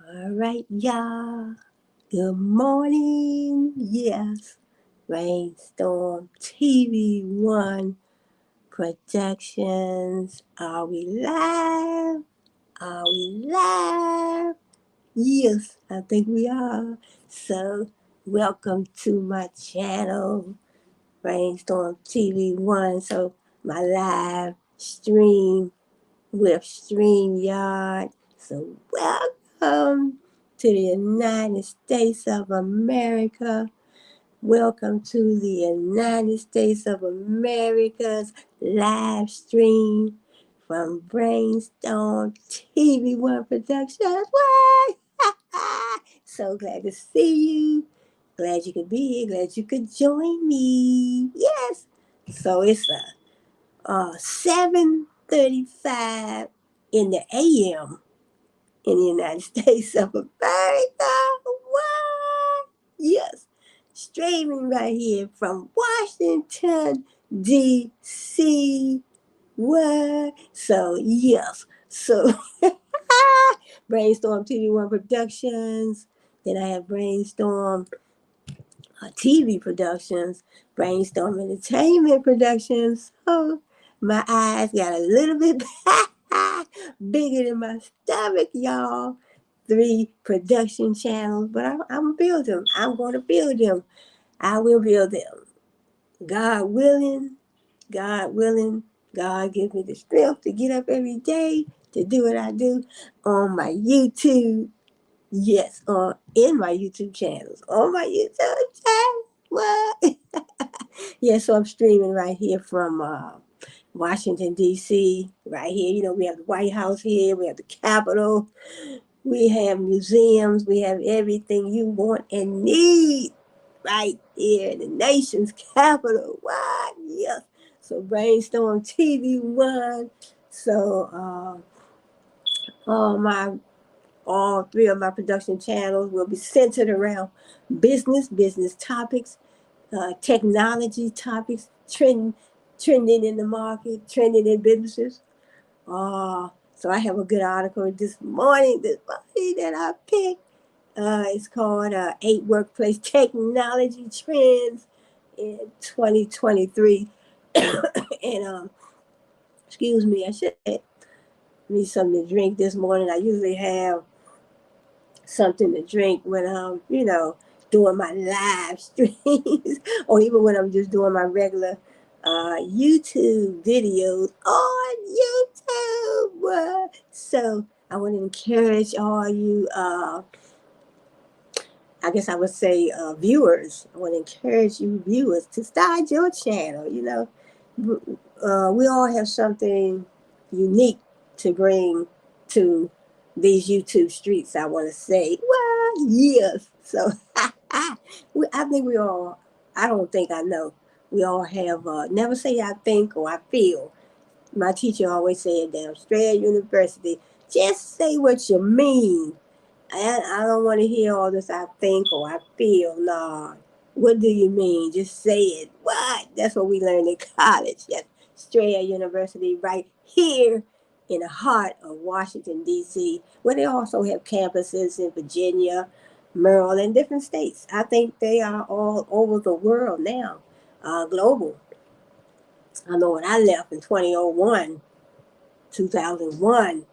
All right, y'all. Good morning. Yes, Rainstorm TV1 Productions. Are we live? Are we live? Yes, I think we are. So, welcome to my channel, Rainstorm TV1. So, my live stream with StreamYard. So, welcome to the United States of America. Welcome to the United States of America's live stream from Brainstorm TV1 Productions. What? So glad to see you. Glad you could be here. Glad you could join me. Yes. So it's 7:35 in the AM in the United States of America. What? Yes. Streaming right here from Washington, D.C. What? So, yes. So, Brainstorm TV1 Productions. Then I have Brainstorm TV Productions, Brainstorm Entertainment Productions. Oh, my eyes got a little bit bigger than my stomach, y'all. 3 production channels, but I'm gonna build them. I'm gonna build them. I will build them. God willing, God willing, God give me the strength to get up every day to do what I do on my YouTube. Yes, in my YouTube channels. On my YouTube channel. What? Yeah, so I'm streaming right here from Washington, D.C. Right here. You know, we have the White House here. We have the Capitol. We have museums. We have everything you want and need right here in the nation's capital. What? Yes. So Brainstorm TV1. So all 3 of my production channels will be centered around business topics, technology topics, trending in the market, trending in businesses. So I have a good article this morning that I picked. It's called 8 Workplace Technology Trends in 2023. And excuse me, I should need something to drink this morning. I usually have something to drink when I'm, doing my live streams or even when I'm just doing my regular YouTube videos on YouTube. So I want to encourage all you, I guess I would say viewers. I want to encourage you viewers to start your channel. We all have something unique to bring to these YouTube streets, I want to say. Well, yes. So I think we all, I don't think I know. We all have, never say I think or I feel. My teacher always said that Australia University, just say what you mean. I don't want to hear all this I think or I feel. Nah. What do you mean? Just say it. What? That's what we learned in college. Yes. Strayer University right here in the heart of Washington, D.C., where they also have campuses in Virginia, Maryland, different states. I think they are all over the world now, global. I know when I left in 2001,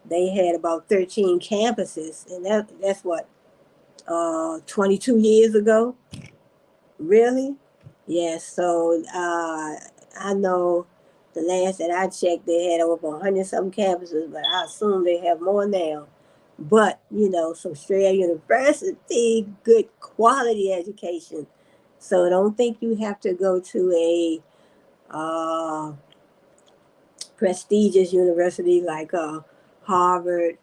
they had about 13 campuses, and that's what 22 years ago. Really? Yes. So I know the last that I checked, they had over 100 some campuses, but I assume they have more now. But some Strayer University, good quality education. So don't think you have to go to a prestigious university like Harvard,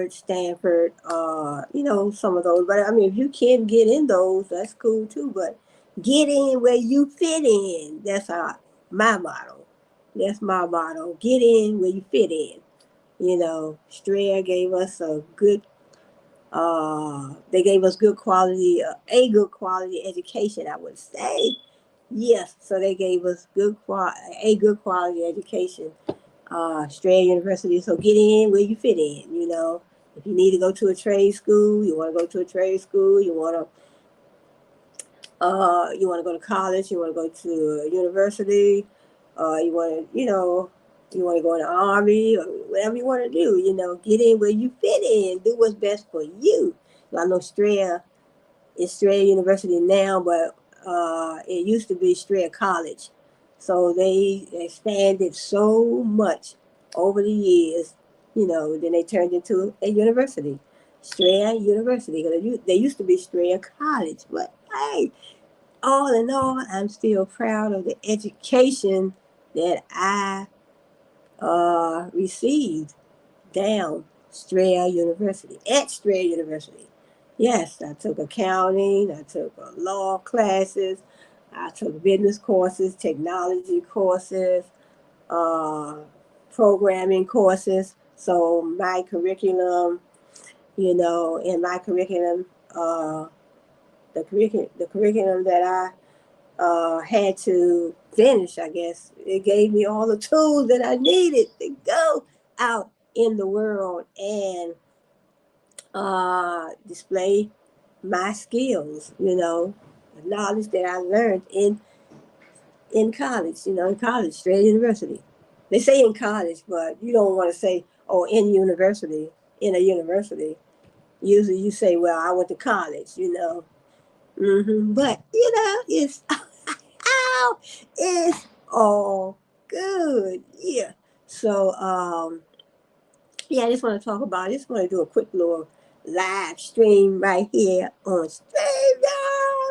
Stanford, some of those. But I mean, if you can get in those, that's cool too. But get in where you fit in. That's my motto. That's my motto. Get in where you fit in. Strayer gave us they gave us good quality, a good quality education, I would say. Yes, so they gave us a good quality education Strayer University. So get in where you fit in, you know. If you need to go to a trade school, you want to go to a trade school, you want to go to college, you want to go to a university, you want to, you want to go in the army or whatever you want to do, get in where you fit in, do what's best for you. I know Strayer is Strayer University now, but it used to be Strayer College. So they expanded so much over the years, then they turned into a university, Strayer University. They used to be Strayer College, but hey, all in all, I'm still proud of the education that I received down Strayer University, at Strayer University. Yes, I took accounting, I took law classes, I took business courses, technology courses, uh, programming courses. So my curriculum, in my curriculum, the curriculum that I had to finish, I guess. It gave me all the tools that I needed to go out in the world and display my skills, the knowledge that I learned in college, in college, Strayer University. They say in college, but you don't want to say, oh, in a university. Usually you say, well, I went to college. But, it's how it's all good. Yeah. So, yeah, I just want to talk about, I just want to do a quick little live stream right here on StreamYard.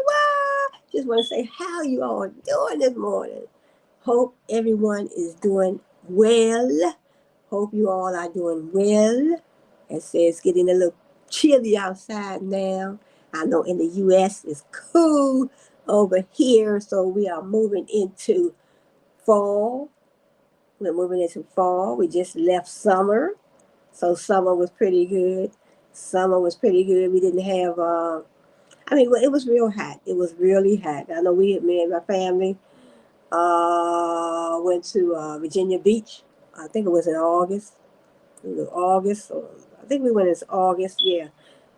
Wow. Just want to say how you all doing this morning. Hope everyone is doing well. Hope you all are doing well. It says getting a little chilly outside now. I know in the U.S. it's cool over here, so we are moving into fall. We're moving into fall. We just left summer, so summer was pretty good. Summer was pretty good. We didn't have, well, it was real hot. It was really hot. I know me and my family, went to Virginia Beach. I think it was in August. It was August, or I think we went in August, yeah.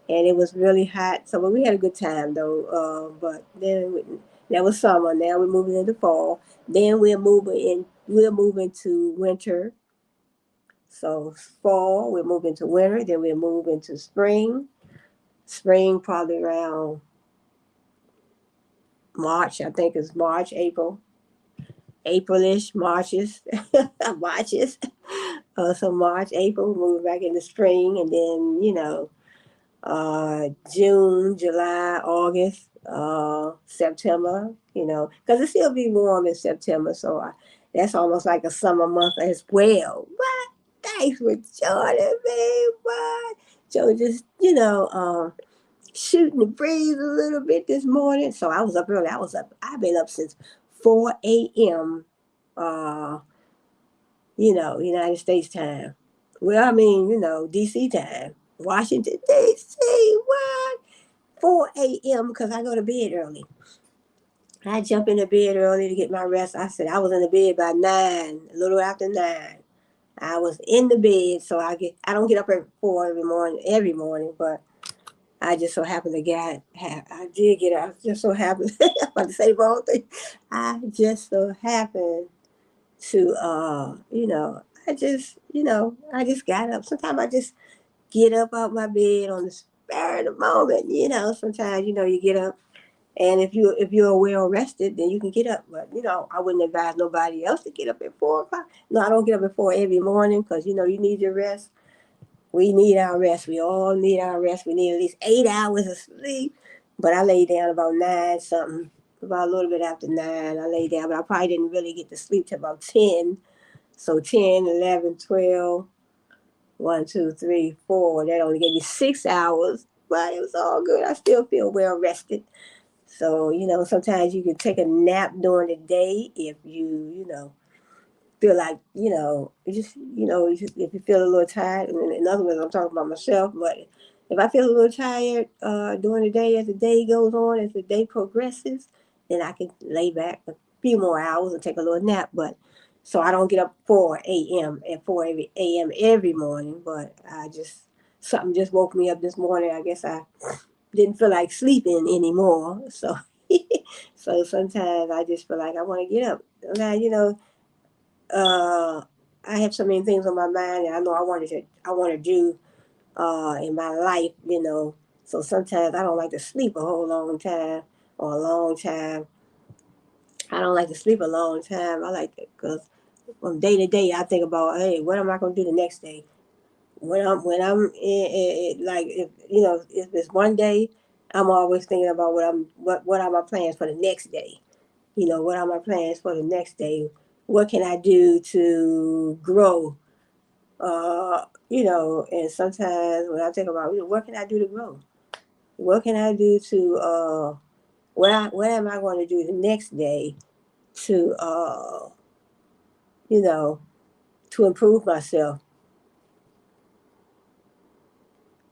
And it was really hot. So we had a good time though. But then that was summer. Now we're moving into fall. Then We're moving to winter. So fall, we're moving to winter. Then we're moving to spring. Spring probably around March. I think it's March, April. Aprilish, Marches, Marches. So March, April, moving back into spring, and then June, July, August, September, because it still be warm in September. So that's almost like a summer month as well. What? Thanks for joining me. What? So just, shooting the breeze a little bit this morning. So I was up early. I've been up since 4 a.m., United States time. Well, DC time. Washington, D.C. What? 4 a.m. because I go to bed early. I jump into bed early to get my rest. I said I was in the bed by 9, a little after 9. I was in the bed, so I don't get up at 4 every morning, but I just so happened to I did get up. I just so happened, I'm about to say the wrong thing. I just so happened to, I just got up. Sometimes I just get up out my bed on the spur of the moment. Sometimes you get up, and if you're well rested, then you can get up. But I wouldn't advise nobody else to get up at 4 o'clock. No, I don't get up at 4 every morning because you need your rest. We need our rest. We all need our rest. We need at least 8 hours of sleep. But I lay down about 9 something, about a little bit after 9. I lay down, but I probably didn't really get to sleep till about 10. So 10, 11, 12. 1, 2, 3, 4. That only gave me 6 hours, but it was all good. I still feel well rested. So, sometimes you can take a nap during the day if you feel like, if you feel a little tired. In other words, I'm talking about myself, but if I feel a little tired during the day, as the day goes on, as the day progresses, then I can lay back a few more hours and take a little nap. But So I don't get up 4 a.m. at 4 a.m. every morning, but something just woke me up this morning. I guess I didn't feel like sleeping anymore. So, so sometimes I just feel like I want to get up. Now, uh, I have so many things on my mind, and I know I want to do in my life. So sometimes I don't like to sleep a whole long time or a long time. I don't like to sleep a long time. I like it because from day to day, I think about, hey, what am I going to do the next day? When I'm like, if it's one day, I'm always thinking about what are my plans for the next day. What are my plans for the next day? What can I do to grow? And sometimes when I think about, what can I do to grow? What can I do to what am I going to do the next day to you know to improve myself?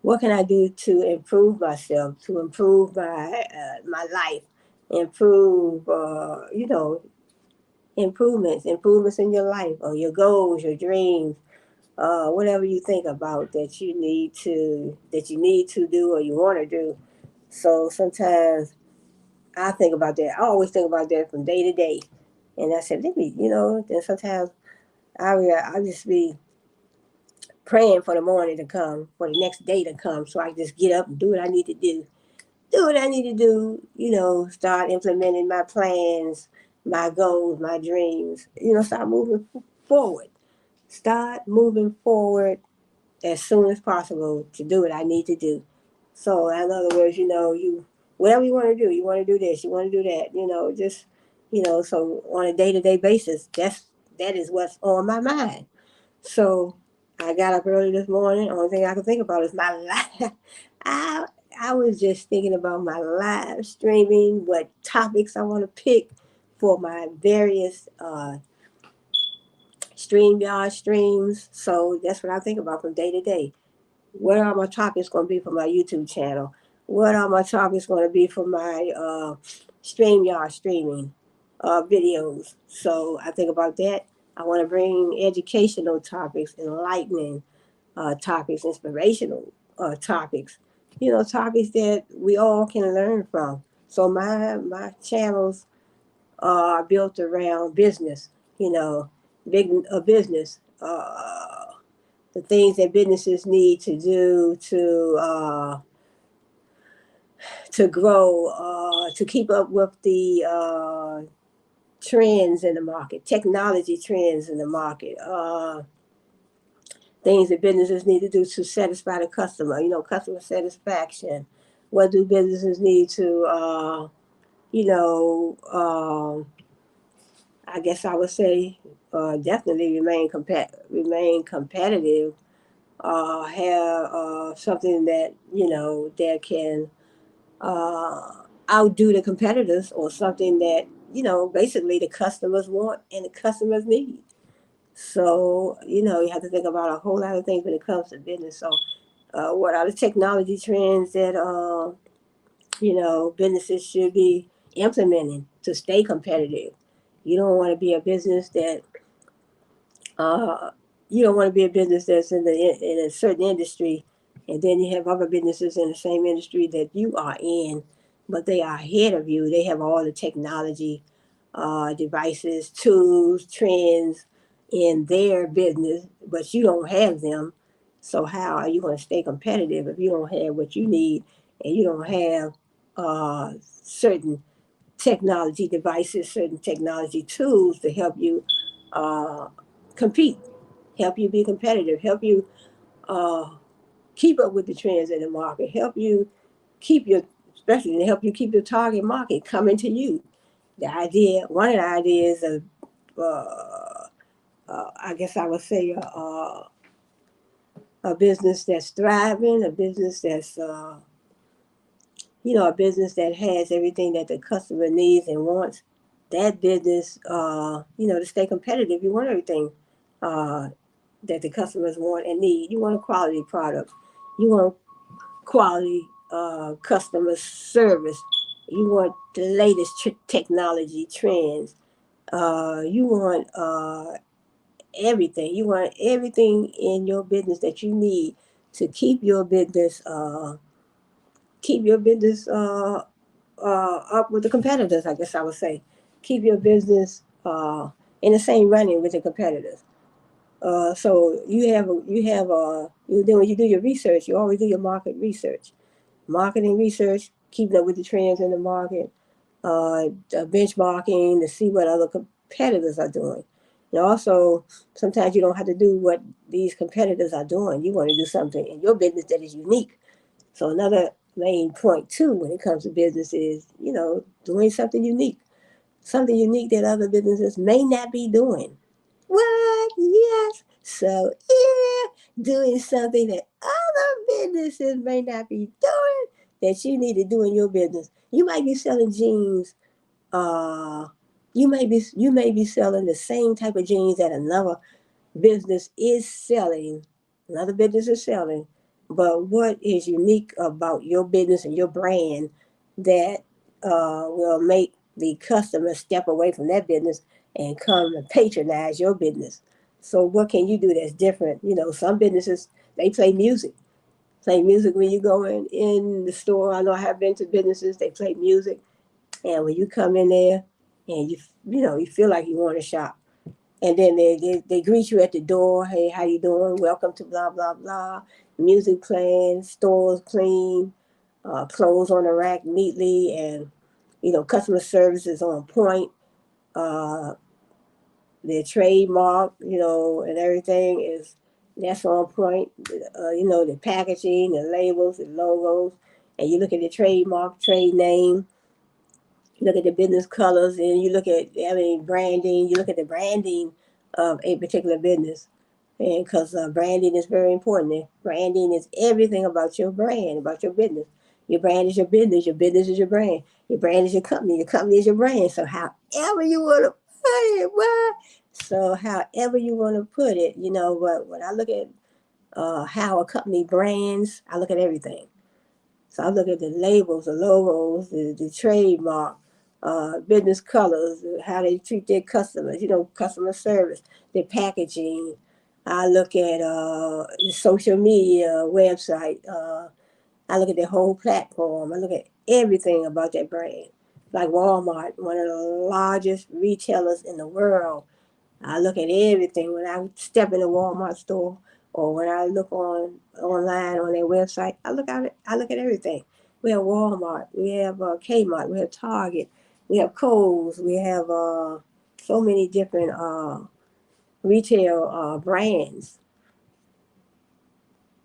What can I do to improve myself, to improve my life, improve improvements in your life or your goals, your dreams, whatever you think about that you need to do or you want to do. So sometimes I think about that. I always think about that from day to day. And I said, let me, then sometimes I just be praying for the morning to come, for the next day to come, so I can just get up and do what I need to do. Do what I need to do, start implementing my plans, my goals, my dreams, start moving forward. Start moving forward as soon as possible to do what I need to do. So in other words, you whatever you want to do, you want to do this, you want to do that, just so on a day to day basis, that is what's on my mind. So I got up early this morning. Only thing I can think about is my life. I I was just thinking about my live streaming, what topics I want to pick for my various StreamYard streams. So that's what I think about from day to day. What are my topics going to be for my YouTube channel? What are my topics going to be for my StreamYard streaming videos? So I think about that. I want to bring educational topics, enlightening topics, inspirational topics, topics that we all can learn from. So my channels are built around business, big business. The things that businesses need to do to grow, to keep up with the trends in the market, technology trends in the market, things that businesses need to do to satisfy the customer, customer satisfaction. What do businesses need to, you know, I guess I would say definitely remain competitive, have something that, that can outdo the competitors or something that, basically the customers want and the customers need. So, you have to think about a whole lot of things when it comes to business. So, what are the technology trends that, businesses should be implementing to stay competitive? You don't want to be a business that, uh, you don't want to be a business that's in a certain industry, and then you have other businesses in the same industry that you are in, but they are ahead of you. They have all the technology, devices, tools, trends in their business, but you don't have them. So how are you going to stay competitive if you don't have what you need and you don't have certain technology devices, certain technology tools to help you uh, compete, help you be competitive, help you uh, keep up with the trends in the market, help you keep your, especially to help you keep your target market coming to you. One of the ideas of, I guess I would say, a business that's thriving, a business that's, a business that has everything that the customer needs and wants. That business, to stay competitive, you want everything uh, that the customers want and need. You want a quality product. You want quality customer service. You want the latest technology trends. You want everything. You want everything in your business that you need to keep your business up with the competitors. I guess I would say, keep your business in the same running with the competitors. So when you do your research, you always do your marketing research, keeping up with the trends in the market, benchmarking to see what other competitors are doing. And also, sometimes you don't have to do what these competitors are doing. You want to do something in your business that is unique. So another main point too, when it comes to business, is doing something unique that other businesses may not be doing. What? Yes. So yeah, doing something that other businesses may not be doing that you need to do in your business. You might be selling jeans. You may be selling the same type of jeans that business is selling, another business is selling, but what is unique about your business and your brand that will make the customer step away from that business and come and patronize your business? So what can you do that's different? Some businesses, they play music when you go in the store. I know I have been to businesses, they play music, and when you come in there and you feel like you want to shop, and then they greet you at the door. Hey, how you doing? Welcome to blah blah blah. Music playing, stores clean, clothes on the rack neatly, and customer service is on point. Uh, their trademark, and everything that's on point. The packaging, the labels, the logos, and you look at the trademark, trade name, look at the business colors, and you look at, branding. You look at the branding of a particular business, and because branding is very important. Branding is everything about your brand, about your business. Your brand is your business. Your business is your brand. Your brand is your company. Your company is your brand. So however you want to put it, what? So however you want to put it, but when I look at how a company brands, I look at everything. So I look at the labels, the logos, the trademark, business colors, how they treat their customers, customer service, their packaging. I look at the social media website. I look at their whole platform. I look at everything about that brand. Like Walmart, one of the largest retailers in the world. I look at everything when I step in a Walmart store, or when I look online on their website. I look at everything. We have Walmart, we have Kmart, we have Target, we have Kohl's, we have so many different retail brands.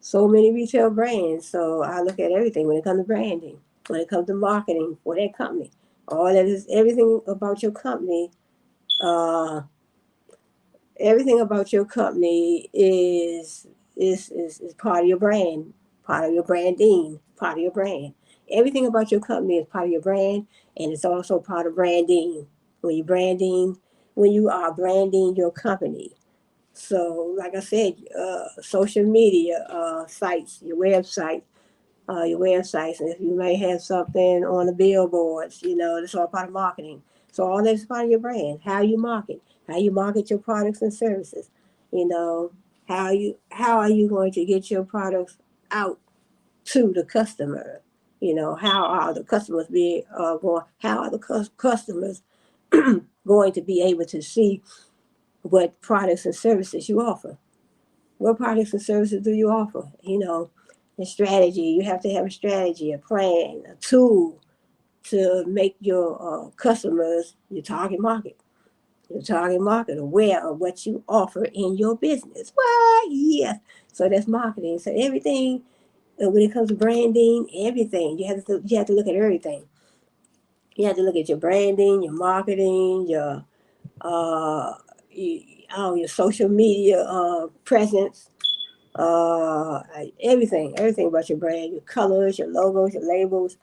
So many retail brands. So I look at everything when it comes to branding, when it comes to marketing for that company. All that is everything about your company. Uh, Everything about your company is part of your brand, part of your branding, part of your brand. Everything about your company is part of your brand, and it's also part of branding. When you are branding your company. So, like I said, social media sites, your websites, and if you may have something on the billboards, that's all part of marketing. So all that's part of your brand. How you market your products and services. You know, how are you going to get your products out to the customer? How are the customers How are the customers going to be able to see what products and services you offer? What products and services do you offer? The strategy. You have to have a strategy, a plan, a tool to make your your target market aware of what you offer in your business. What? Yes. So that's marketing. So everything, when it comes to branding, everything you have to look at everything. You have to look at your branding, your marketing, uh, you, your social media presence, everything about your brand, your colors, your logos, your labels,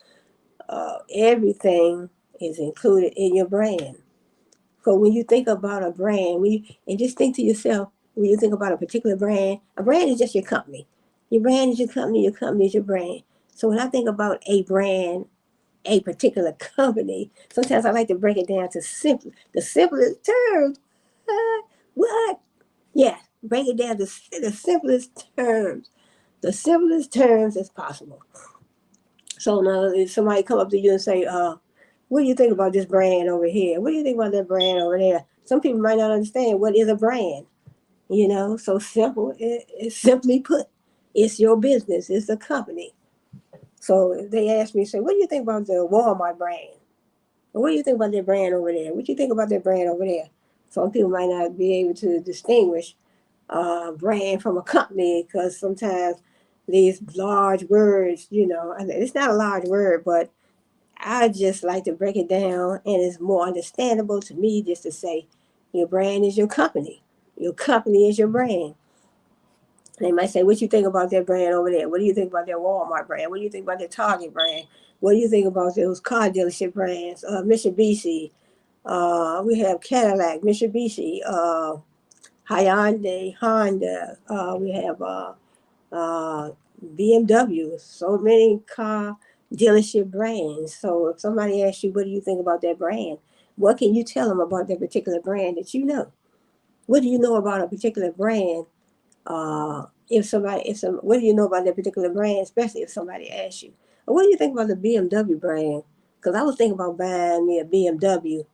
everything is included in your brand. So when you think about a brand, and just think to yourself, when you think about a particular brand, a brand is just your company. Your brand is your company is your brand. So when I think about a brand, a particular company. Sometimes I like to break it down to the simplest terms. What? Yeah, break it down to the simplest terms. The simplest terms as possible. So now if somebody come up to you and say, what do you think about this brand over here? What do you think about that brand over there? Some people might not understand what is a brand, so simple. It's simply put, it's your business, it's a company. So if they ask me, say, what do you think about the Walmart brand? Or what do you think about that brand over there? What do you think about that brand over there? Some people might not be able to distinguish brand from a company because sometimes these large words, and it's not a large word, but I just like to break it down and it's more understandable to me just to say your brand is your company. Your company is your brand. They might say, what you think about that brand over there? What do you think about that Walmart brand? What do you think about that Target brand? What do you think about those car dealership brands? Mitsubishi, we have Cadillac, Mitsubishi, Hyundai, Honda. We have BMW. So many car dealership brands. So if somebody asks you, what do you think about that brand? What can you tell them about that particular brand that you know? What do you know about a particular brand? What do you know about that particular brand? Especially if somebody asks you, what do you think about the BMW brand? Because I was thinking about buying me a BMW.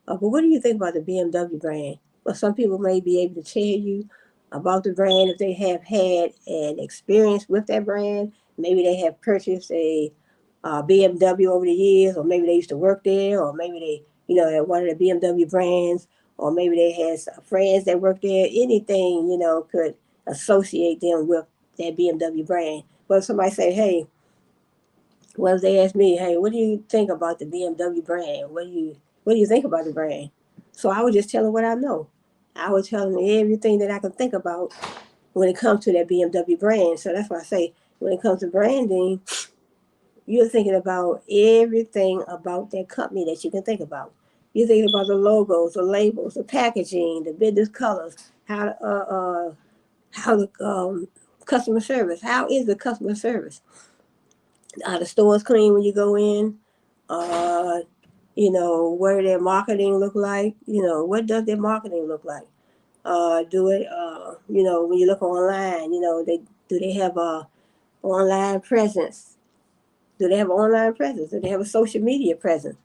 But what do you think about the BMW brand? Well, some people may be able to tell you about the brand if they have had an experience with that brand. Maybe they have purchased a BMW over the years, or maybe they used to work there, or maybe they, at one of the BMW brands, or maybe they had some friends that worked there. Anything, could associate them with that BMW brand. But if somebody say, hey, well, if they ask me, hey, what do you think about the BMW brand? What do you think about the brand? So I would just tell them what I know. I would tell them everything that I can think about when it comes to that BMW brand. So that's why I say when it comes to branding, you're thinking about everything about that company that you can think about. You're thinking about the logos, the labels, the packaging, the business colors, how the customer service. How is the customer service? Are the stores clean when you go in? Uh, what do their marketing look like? What does their marketing look like? Do it, when you look online, do they have a online presence? Do they have an online presence? Do they have a social media presence?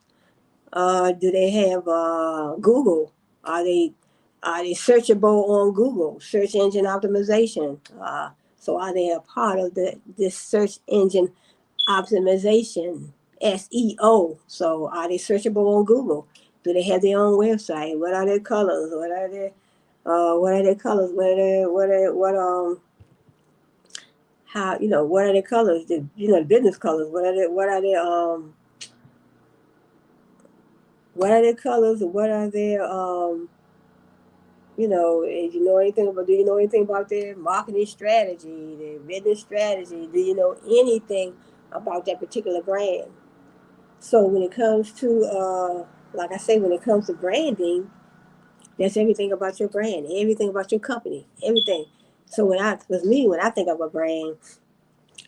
Do they have Google? Are they searchable on Google? Search engine optimization. So are they a part of this search engine optimization, SEO? So are they searchable on Google? Do they have their own website? What are their colors? What are their colors? What are their colors? The business colors. What are their colors? And what are their do you know anything about their marketing strategy, their business strategy? Do you know anything about that particular brand? So when it comes to, like I say, when it comes to branding, that's everything about your brand, everything about your company, everything. So when I think of a brand,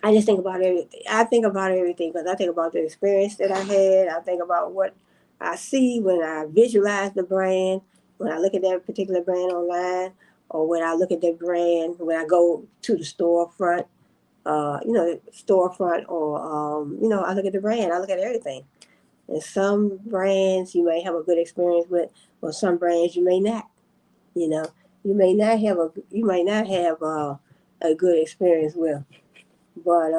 I just think about everything. I think about everything because I think about the experience that I had. I think about what I see when I visualize the brand, when I look at that particular brand online, or when I look at that brand when I go to the storefront, or I look at the brand. I look at everything. And some brands you may have a good experience with, or some brands you may not. You know, you might not have a good experience with, but.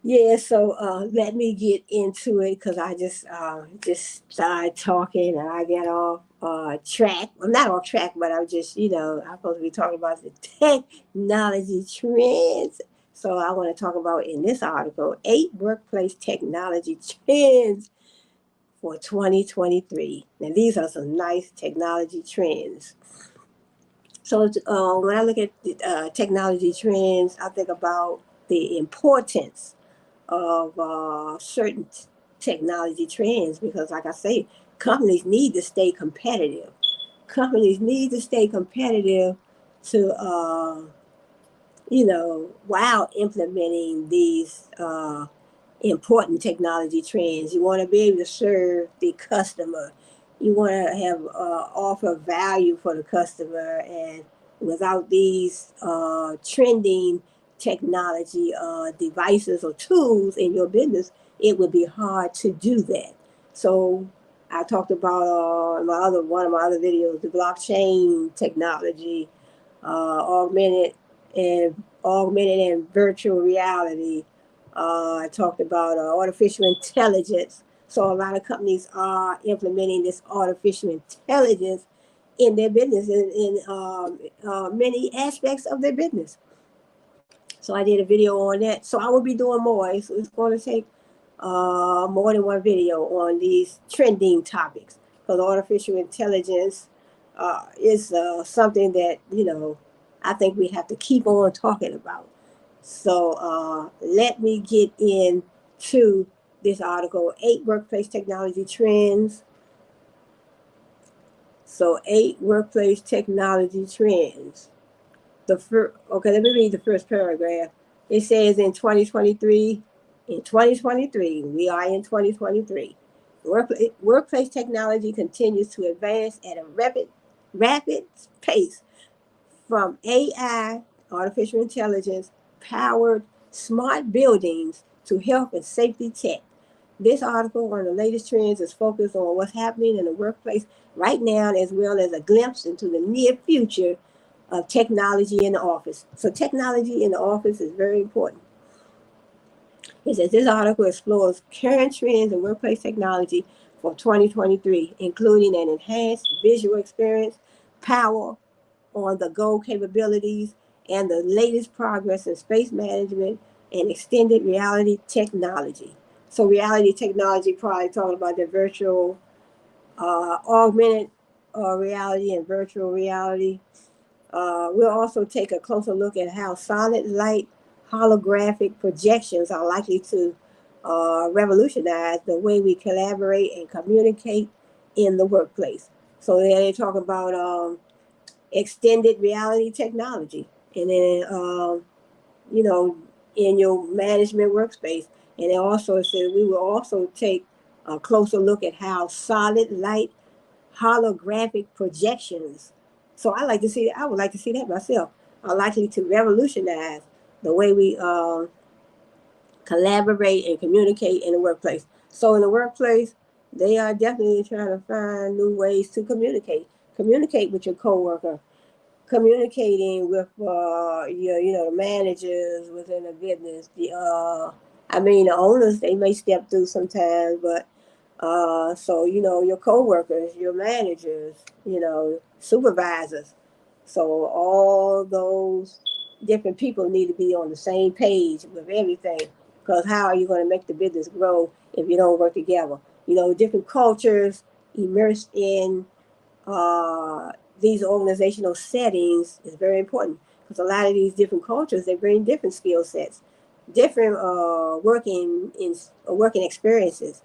Yeah, so let me get into it because I just started talking and I got off track. I'm not off track, but I'm just I'm supposed to be talking about the technology trends. So I want to talk about in this article 8 workplace technology trends for 2023. Now these are some nice technology trends. So when I look at technology trends, I think about the importance of certain technology trends because, like I say, companies need to stay competitive. Companies need to stay competitive to, while implementing these important technology trends. You want to be able to serve the customer. You want to have offer value for the customer, and without these trending technology devices or tools in your business, it would be hard to do that. So I talked about one of my other videos, the blockchain technology, augmented and virtual reality. I talked about artificial intelligence. So a lot of companies are implementing this artificial intelligence in their business, in many aspects of their business. So I did a video on that. So I will be doing more. It's going to take more than one video on these trending topics, because artificial intelligence is something that, I think we have to keep on talking about. So let me get into this article, 8 workplace technology trends. So 8 workplace technology trends. Okay, let me read the first paragraph. It says in 2023, we are in 2023, workplace technology continues to advance at a rapid pace, from AI, artificial intelligence, powered smart buildings to health and safety tech. This article on the latest trends is focused on what's happening in the workplace right now, as well as a glimpse into the near future of technology in the office. So technology in the office is very important. It says this article explores current trends in workplace technology for 2023, including an enhanced visual experience, power on the go capabilities, and the latest progress in space management and extended reality technology. So reality technology, probably talking about the virtual, augmented reality and virtual reality. We'll also take a closer look at how solid light holographic projections are likely to revolutionize the way we collaborate and communicate in the workplace. So they talk about extended reality technology, and then in your management workspace. And it also says we will also take a closer look at how solid light holographic projections. So I would like to see that myself, are likely to revolutionize the way we collaborate and communicate in the workplace. So in the workplace, they are definitely trying to find new ways to communicate with your coworker, communicating with the managers within the business. The owners, they may step through sometimes, but so your coworkers, your managers, supervisors. So all those different people need to be on the same page with everything, because how are you going to make the business grow if you don't work together? Different cultures immersed in these organizational settings is very important, because a lot of these different cultures, they bring different skill sets, different working experiences,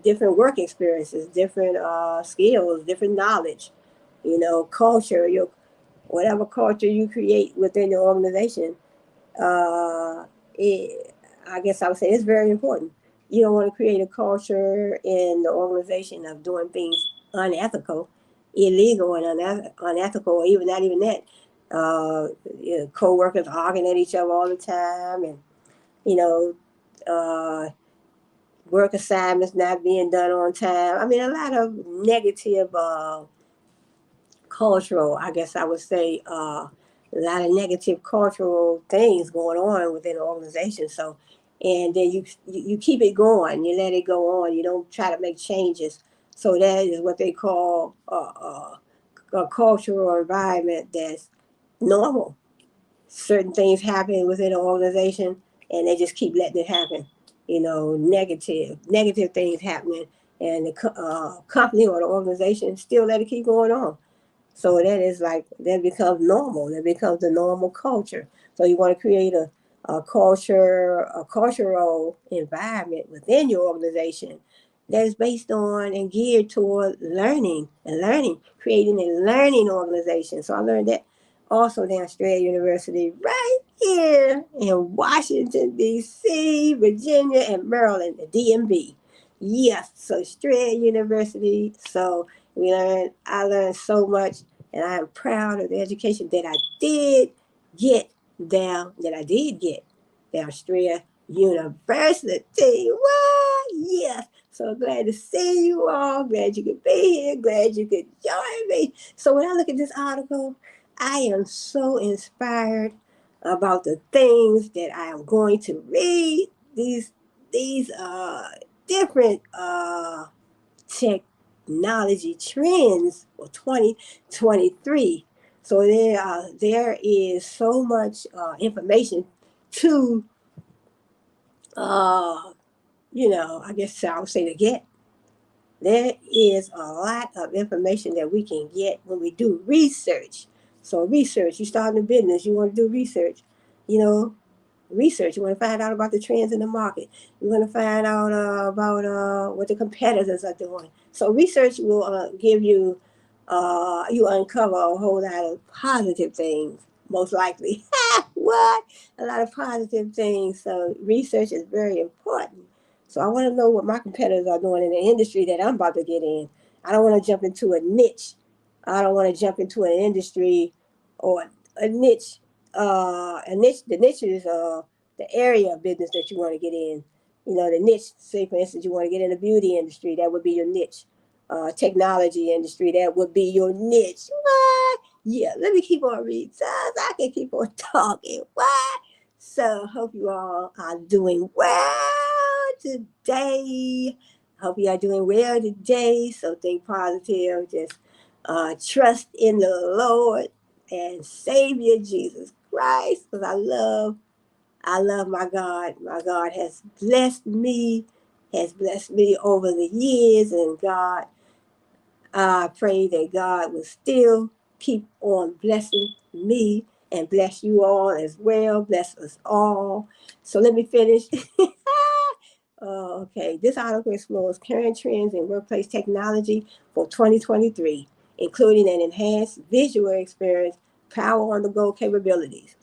different work experiences, different skills, different knowledge, culture, whatever culture you create within your organization. I guess I would say it's very important. You don't want to create a culture in the organization of doing things unethical, illegal, and unethical, or even not even that. Co-workers arguing at each other all the time, and work assignments not being done on time. A lot of negative cultural, I guess I would say, a lot of negative cultural things going on within the organization. So, and then you keep it going, you let it go on, you don't try to make changes. So that is what they call a cultural environment that's normal. Certain things happen within an organization, and they just keep letting it happen. Negative things happening, and the company or the organization still let it keep going on. So that becomes normal. That becomes the normal culture. So you want to create a cultural environment within your organization that is based on and geared toward learning, creating a learning organization. So I learned that also down Strayer University, right here in Washington, D.C., Virginia, and Maryland, the DMV. Yes, so Strayer University. So I learned so much, and I am proud of the education that I did get down Strayer University. What? Yes. So glad to see you all. Glad you could be here. Glad you could join me. So when I look at this article, I am so inspired about the things that I am going to read. These different technology trends for 2023. So there is so much information to I guess I would say to get. There is a lot of information that we can get when we do research. So research, you start a business, you want to do research, you know, research. You want to find out about the trends in the market. You want to find out about what the competitors are doing. So research will give you, you uncover a whole lot of positive things, most likely. What? A lot of positive things. So research is very important. So I want to know what my competitors are doing in the industry that I'm about to get in. I don't want to jump into a niche. I don't want to jump into an industry or a niche. The niche is the area of business that you want to get in. You know, the niche. Say, for instance, you want to get in the beauty industry. That would be your niche. Technology industry. That would be your niche. What? Yeah. Let me keep on reading. So I can keep on talking. What? So hope you all are doing well today. Hope you are doing well today. So think positive. Just trust in the Lord and Savior Jesus Christ, because I love my God. My God has blessed me over the years, and God, I pray that God will still keep on blessing me and bless you all as well. Bless us all. So let me finish. Okay, this article explores current trends in workplace technology for 2023, including an enhanced visual experience, power on the go capabilities.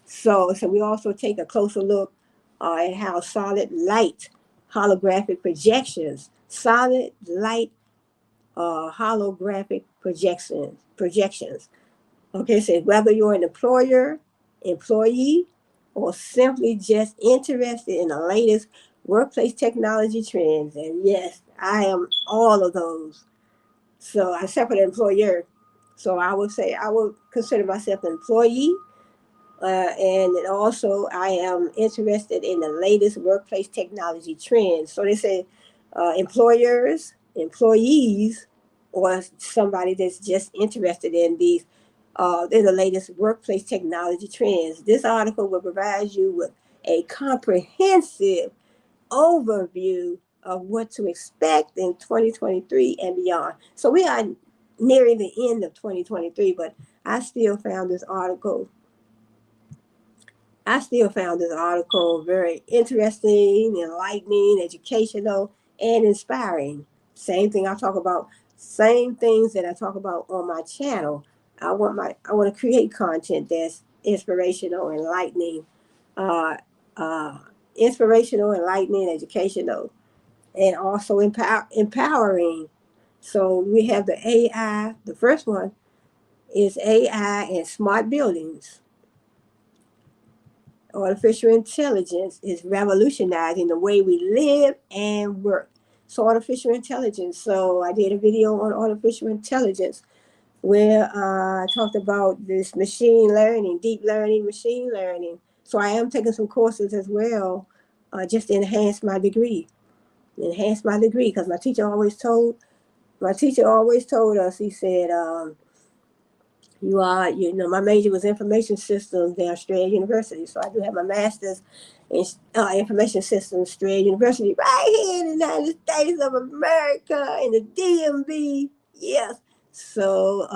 So we also take a closer look at how solid light holographic projections. Okay, so whether you're an employee, or simply just interested in the latest workplace technology trends, and yes, I am all of those. So I separate employer. So I would say I would consider myself an employee, and also I am interested in the latest workplace technology trends. So they say employees, or somebody that's just interested in the latest workplace technology trends. This article will provide you with a comprehensive overview of what to expect in 2023 and beyond. So we are nearing the end of 2023, but I still found this article very interesting, enlightening, educational, and inspiring. Same things that I talk about on my channel. I want to create content that's uh, uh, educational, and also empowering. So we have the AI. The first one is AI and smart buildings. Artificial intelligence is revolutionizing the way we live and work. So artificial intelligence. So I did a video on artificial intelligence where I talked about this machine learning, deep learning, machine learning. So I am taking some courses as well, just to enhance my degree. Because my teacher always told us, he said, my major was information systems at Strayer University. So I do have my master's in information systems, Strayer University, right here in the United States of America, in the DMV. Yes. So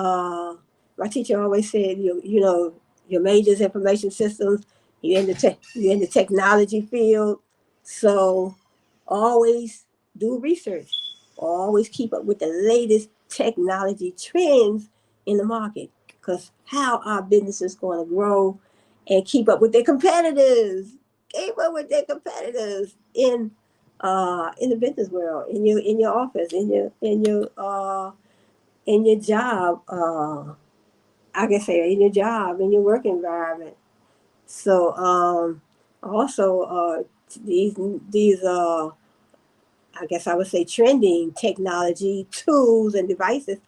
my teacher always said, your major is information systems. You're in the technology field. So always do research, always keep up with the latest technology trends in the market. Because how our business is going to grow and keep up with their competitors, keep up with their competitors in the business world, in your office, in your job. I can say in your job, in your work environment. So also these I guess I would say trending technology tools and devices.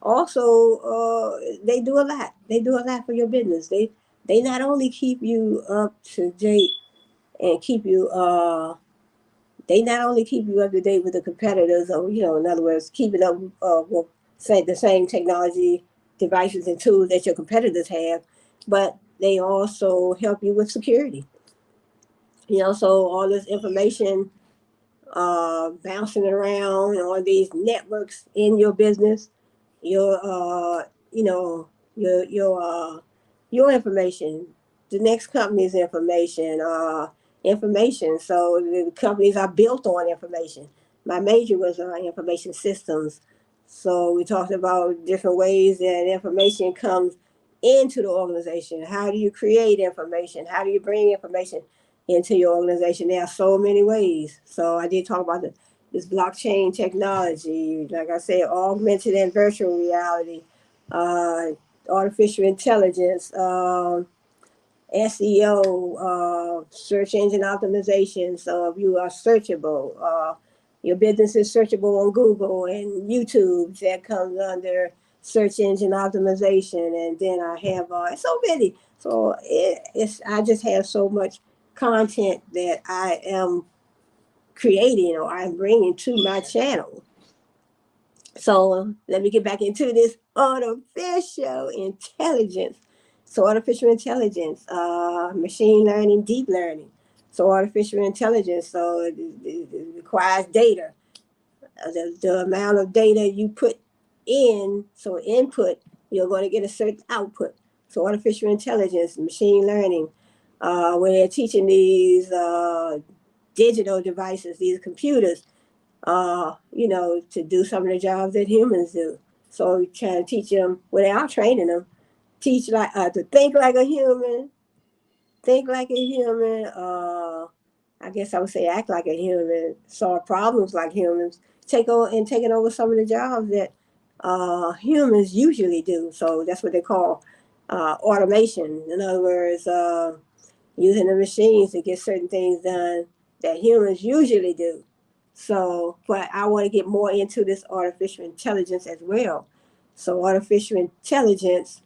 Also, they do a lot. They do a lot for your business. They not only keep you up to date and keep you they not only keep you up to date with the competitors, or in other words, keeping up with say the same technology devices and tools that your competitors have, but they also help you with security. So all this information bouncing around on these networks in your business, your you know your information, the next company's information. So the companies are built on information. My major was information systems, so we talked about different ways that information comes into the organization. How do you create information? How do you bring information into your organization? There are so many ways. So I did talk about this blockchain technology, like I said, augmented and virtual reality, uh, artificial intelligence, SEO, search engine optimization. So if you are searchable, your business is searchable on Google and YouTube. That comes under search engine optimization. And then I have so many. So I just have so much content that I am creating or I'm bringing to my channel. So let me get back into this artificial intelligence. So artificial intelligence, machine learning, deep learning. So artificial intelligence, so it requires data. The amount of data you put in, so input, you're going to get a certain output. So artificial intelligence, machine learning, where they're teaching these digital devices, these computers, to do some of the jobs that humans do. So we try to teach them without training them, teach like to think like a human, think like a human. I guess I would say act like a human, solve problems like humans, taking over some of the jobs that humans usually do. So that's what they call automation. In other words, using the machines to get certain things done that humans usually do. So, but I want to get more into this artificial intelligence as well. So, artificial intelligence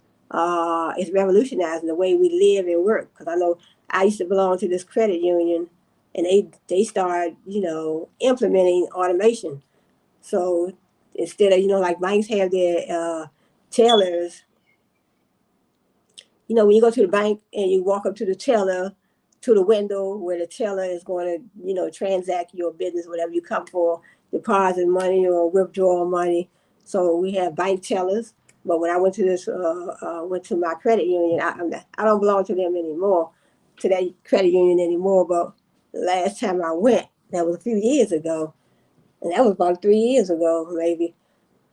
is revolutionizing the way we live and work. Because I know I used to belong to this credit union, and they started, implementing automation. So instead of like banks have their tellers, when you go to the bank and you walk up to the teller, to the window where the teller is going to, transact your business, whatever you come for, deposit money or withdraw money. So we have bank tellers. But when I went to went to my credit union, I don't belong to them anymore, to that credit union anymore. But the last time I went, that was a few years ago, and that was about 3 years ago, maybe.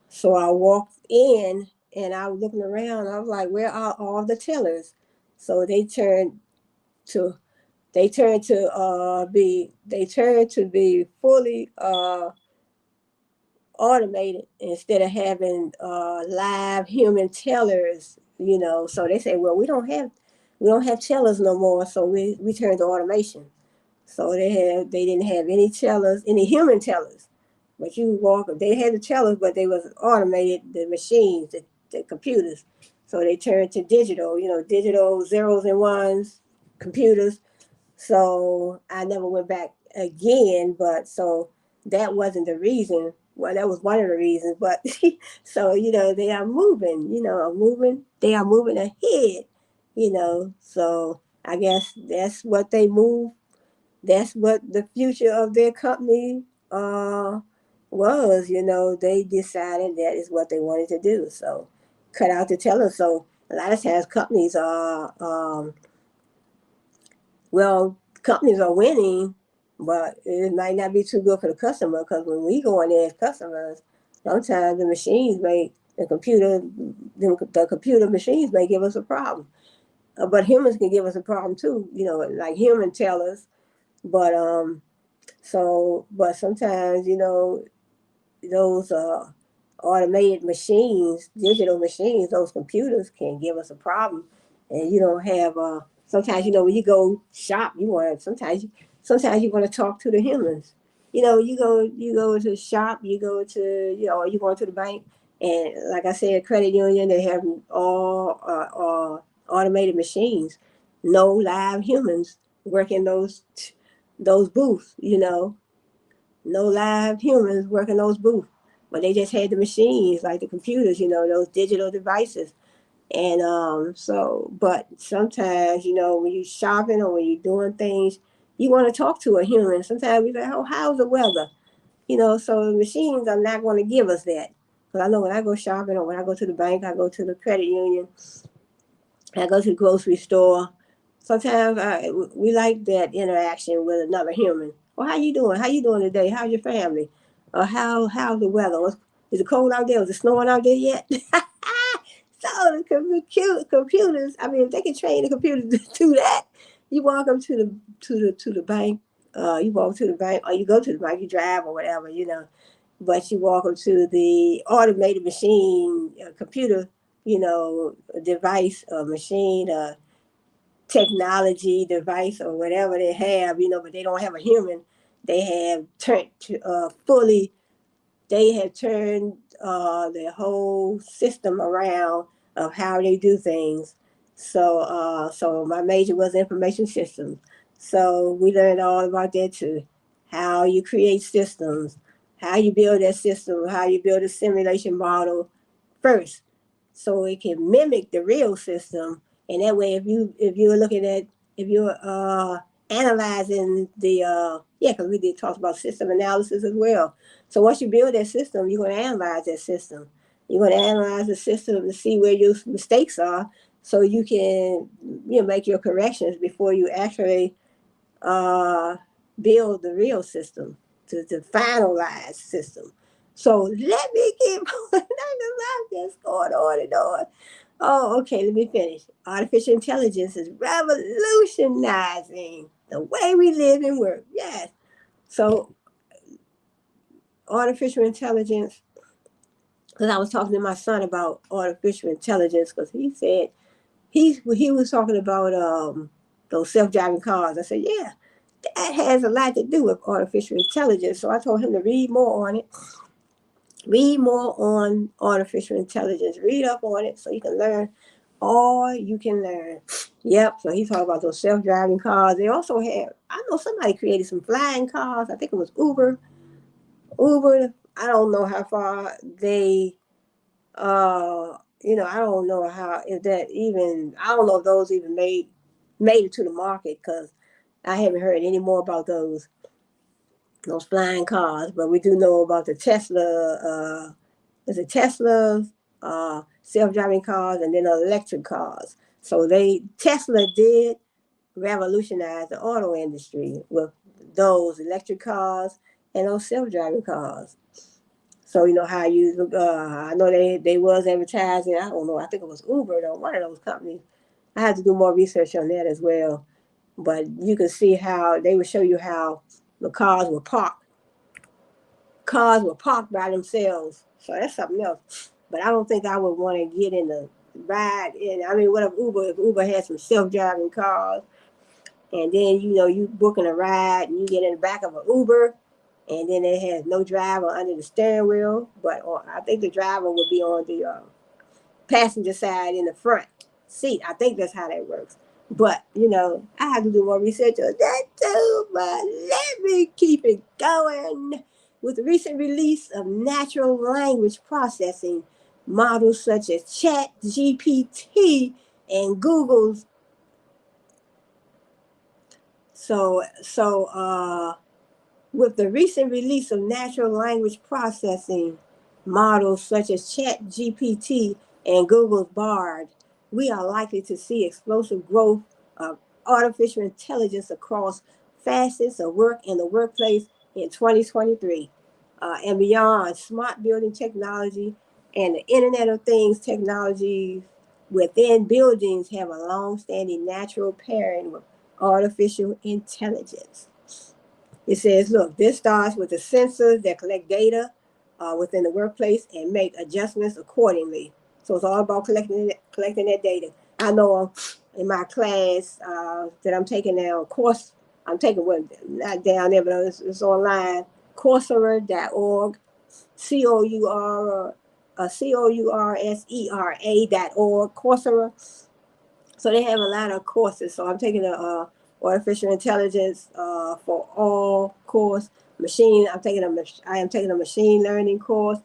So I walked in and I was looking around. I was like, where are all the tellers? So to they turned to be fully automated instead of having live human tellers. So they say, well, we don't have tellers no more. So we turned to automation. So they didn't have any tellers, any human tellers. But you walk, they had the tellers, but they was automated, the machines, the computers. So they turned to digital, digital zeros and ones, computers. So I never went back again, but so that wasn't the reason. Well, that was one of the reasons, but so, they are they are moving ahead, so I guess that's what the future of their company was. They decided that is what they wanted to do. So cut out the tellers. So a lot of times companies are winning but it might not be too good for the customer, because when we go in there as customers, sometimes the machines may, the computer machines may give us a problem. But humans can give us a problem too, like human tellers. But but sometimes, those automated machines, digital machines, those computers can give us a problem, and you don't have. Sometimes, when you go shop, sometimes you want to talk to the humans. You go to shop, you go to you going to the bank, and like I said, credit union, they have all automated machines, no live humans working those booths. No live humans working those booths, but they just had the machines, like the computers, those digital devices. And but sometimes, when you're shopping or when you're doing things, you want to talk to a human. Sometimes we say, "Oh, how's the weather?" So the machines are not going to give us that. Because I know when I go shopping or when I go to the bank, I go to the credit union, I go to the grocery store. Sometimes we like that interaction with another human. Well, how you doing? How you doing today? How's your family? Or how's the weather? Is it cold out there? Is it snowing out there yet? So the computers. I mean, if they can train the computers to do that, you walk up to the bank. You walk to the bank, or you go to the bank. You drive or whatever. But you walk up to the automated machine, computer, device or machine, technology device or whatever they have, but they don't have a human. They have turned fully. They have turned the whole system around of how they do things. So my major was information systems. So we learned all about that too. How you create systems, how you build that system, how you build a simulation model first, so it can mimic the real system. And that way, if you're looking at if you're analyzing the yeah, because we did talk about system analysis as well. So once you build that system, you're going to analyze that system. You're going to analyze the system to see where your mistakes are, so you can make your corrections before you actually uh, build the real system, to finalize system. So let me keep on. I'm just going on and on. Oh, okay, let me finish. Artificial intelligence is revolutionizing the way we live and work. Yes. So artificial intelligence, because I was talking to my son about artificial intelligence, because he said he was talking about those self-driving cars. I said, yeah, that has a lot to do with artificial intelligence. So I told him to read more on it. Read more on artificial intelligence. Read up on it so you can learn all you can learn. Yep. So he talked about those self-driving cars. They also have, I know somebody created some flying cars. I think it was Uber. Uber. I don't know how far they I don't know how, if that even, I don't know if those even made it to the market, because I haven't heard any more about those flying cars. But we do know about the Tesla. Is it Tesla self-driving cars, and then electric cars? So Tesla did revolutionize the auto industry with those electric cars and those self-driving cars. So how you I know they was advertising. I don't know. I think it was Uber though, one of those companies. I had to do more research on that as well. But you can see how they would show you how the cars were parked. Cars were parked by themselves. So that's something else. But I don't think I would want to get in the ride in. I mean, what if Uber had some self-driving cars, and then you booking a ride and you get in the back of an Uber, and then it has no driver under the steering wheel, but I think the driver would be on the passenger side in the front seat. I think that's how that works. But I have to do more research on that too. But let me keep it going. With the recent release of natural language processing models such as ChatGPT and Google's with the recent release of natural language processing models such as ChatGPT and Google's Bard, we are likely to see explosive growth of artificial intelligence across facets of work in the workplace in 2023 and beyond. Smart building technology and the Internet of Things technologies within buildings have a long-standing natural pairing with artificial intelligence. It says, look, this starts with the sensors that collect data within the workplace and make adjustments accordingly. So it's all about collecting that data. I know in my class that I'm taking now, of course, I'm taking one, not down there, but it's online, Coursera.org, Coursera.org, Coursera. So they have a lot of courses. So I'm taking a artificial intelligence for all course. I am taking a machine learning course,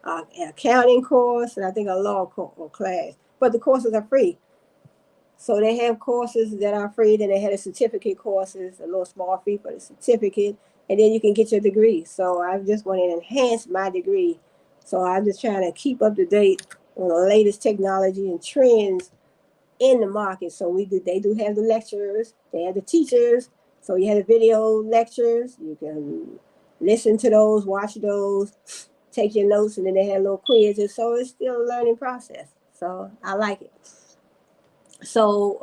an accounting course, and I think a law class. But the courses are free. So they have courses that are free. Then they have the certificate courses, a little small fee for the certificate, and then you can get your degree. So I just want to enhance my degree. So I'm just trying to keep up to date on the latest technology and trends in the market. So they do have the lecturers, they have the teachers. So you have the video lectures. You can listen to those, watch those, take your notes, and then they have little quizzes. So it's still a learning process. So I like it. So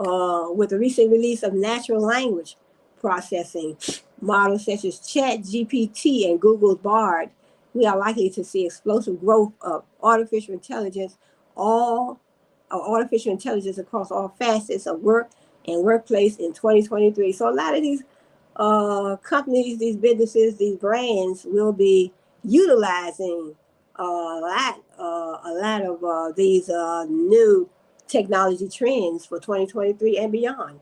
with the recent release of natural language processing models such as ChatGPT and Google's Bard, we are likely to see explosive growth of artificial intelligence across all facets of work and workplace in 2023. So a lot of these companies, these businesses, these brands will be utilizing a lot of these new technology trends for 2023 and beyond.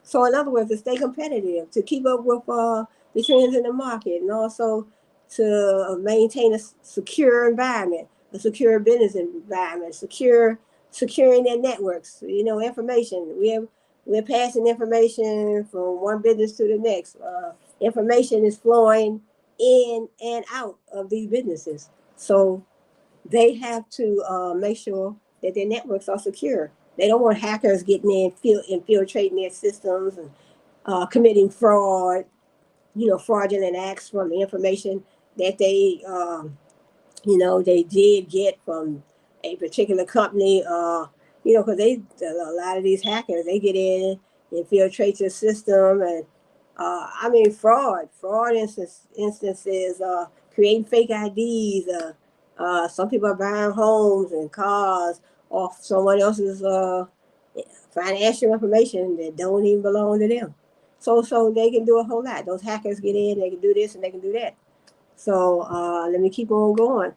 So in other words, to stay competitive, to keep up with the trends in the market, and also to maintain a secure environment, a secure business environment, securing their networks, information. We're passing information from one business to the next. Information is flowing in and out of these businesses. So they have to make sure that their networks are secure. They don't want hackers getting in, infiltrating their systems and committing fraud, fraudulent acts from the information that they did get from a particular company, because a lot of these hackers, they get in, infiltrate your system, and fraud instances, creating fake IDs. Some people are buying homes and cars off someone else's financial information that don't even belong to them. So they can do a whole lot. Those hackers get in, they can do this and they can do that. So let me keep on going.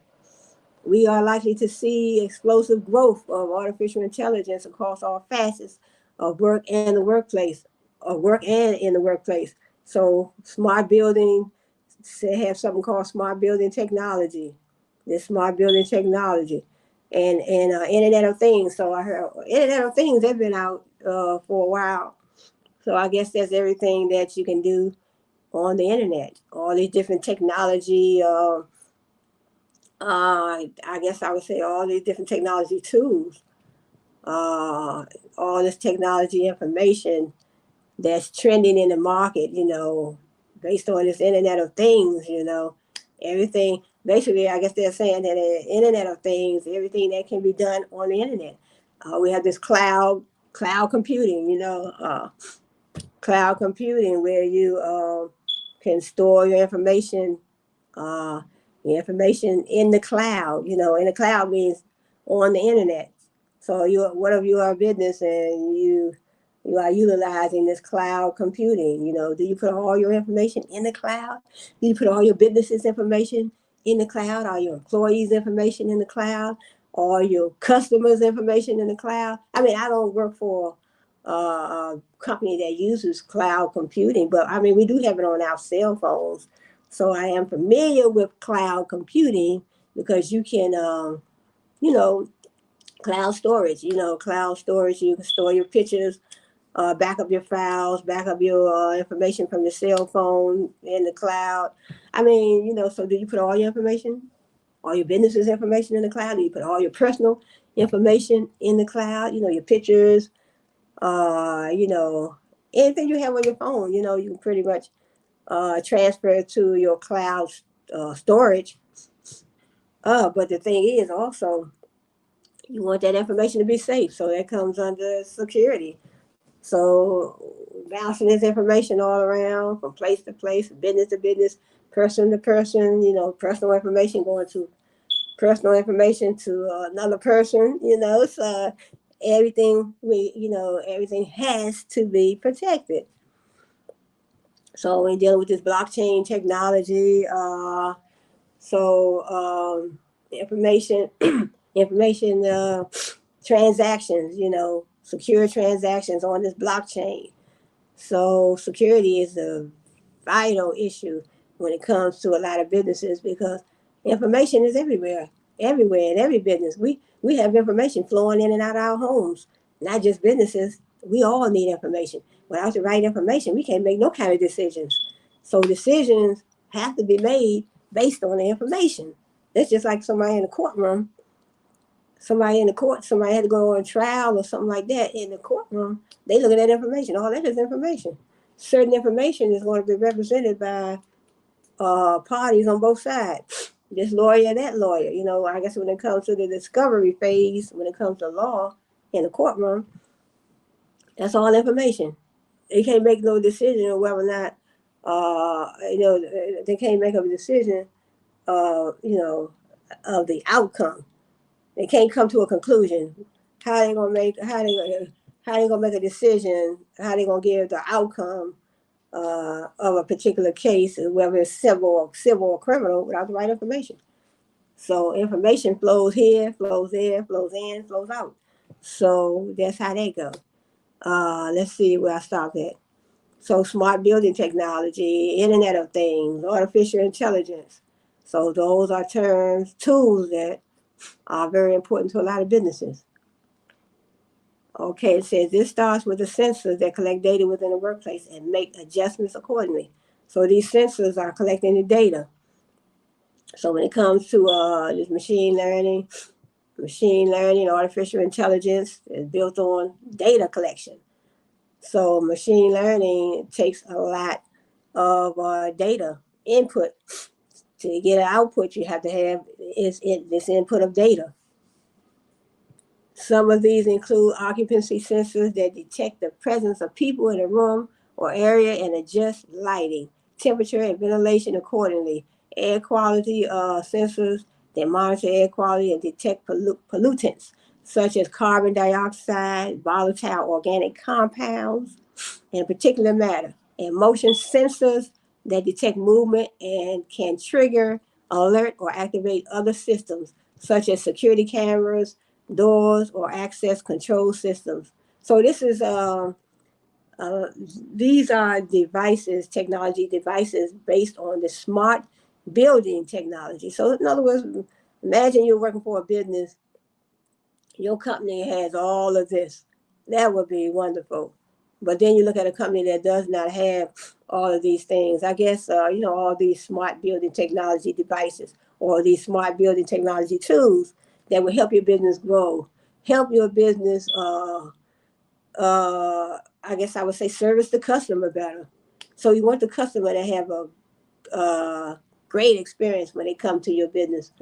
We are likely to see explosive growth of artificial intelligence across all facets of work and the workplace, in the workplace. So smart building, they have something called smart building technology. This smart building technology, and Internet of Things. So I heard Internet of Things, they've been out for a while. So I guess that's everything that you can do on the internet. All these different technology. I guess I would say all these different technology tools. All this technology information that's trending in the market. Based on this Internet of Things. Everything. Basically, I guess they're saying that the Internet of Things, everything that can be done on the internet. We have this cloud computing, cloud computing where you can store your information in the cloud. In the cloud means on the internet. So whatever you are a business and you are utilizing this cloud computing, do you put all your information in the cloud? Do you put all your business's information in the cloud? All your employees' information in the cloud? All your customers' information in the cloud? I don't work for a company that uses cloud computing, but we do have it on our cell phones. So I am familiar with cloud computing because you can, cloud storage, you can store your pictures, back up your files, back up your information from your cell phone in the cloud. So do you put all your information, all your business's information in the cloud? Do you put all your personal information in the cloud? Your pictures, anything you have on your phone, you can pretty much transfer to your cloud storage. But the thing is also, you want that information to be safe. So that comes under security. So bouncing this information all around from place to place, business to business, person to person, personal information going to personal information to another person, so everything has to be protected. So we're dealing with this blockchain technology. Information, information transactions, secure transactions on this blockchain. So security is a vital issue when it comes to a lot of businesses because information is everywhere in every business. We have information flowing in and out of our homes, not just businesses. We all need information. Without the right information, we can't make no kind of decisions. So decisions have to be made based on the information. It's just like somebody in the courtroom. Somebody in the court, somebody had to go on trial or something like that in the courtroom. They look at that information. All that is information. Certain information is going to be represented by parties on both sides. This lawyer, that lawyer. I guess when it comes to the discovery phase, when it comes to law in the courtroom, that's all information. They can't make no decision on whether or not, they can't make a decision, of the outcome. They can't come to a conclusion. How they gonna make a decision? How they gonna give the outcome of a particular case, whether it's civil or criminal, without the right information? So information flows here, flows there, flows in, flows out. So that's how they go. Let's see where I stopped at. So smart building technology, Internet of Things, artificial intelligence. So those are tools that are very important to a lot of businesses. Okay, it says this starts with the sensors that collect data within the workplace and make adjustments accordingly. So these sensors are collecting the data. So when it comes to this machine learning, artificial intelligence is built on data collection. So machine learning takes a lot of data input. To get an output, you have to have this input of data. Some of these include occupancy sensors that detect the presence of people in a room or area and adjust lighting, temperature, and ventilation accordingly. Air quality sensors that monitor air quality and detect pollutants such as carbon dioxide, volatile organic compounds, and particulate matter. And motion sensors that detect movement and can trigger, alert, or activate other systems such as security cameras, doors, or access control systems. So these are technology devices based on the smart building technology. So in other words, imagine you're working for a business, your company has all of this. That would be wonderful. But then you look at a company that does not have all of these things. I guess, all these smart building technology devices or these smart building technology tools that will help your business grow, help your business, I guess I would say, service the customer better. So you want the customer to have a great experience when they come to your business.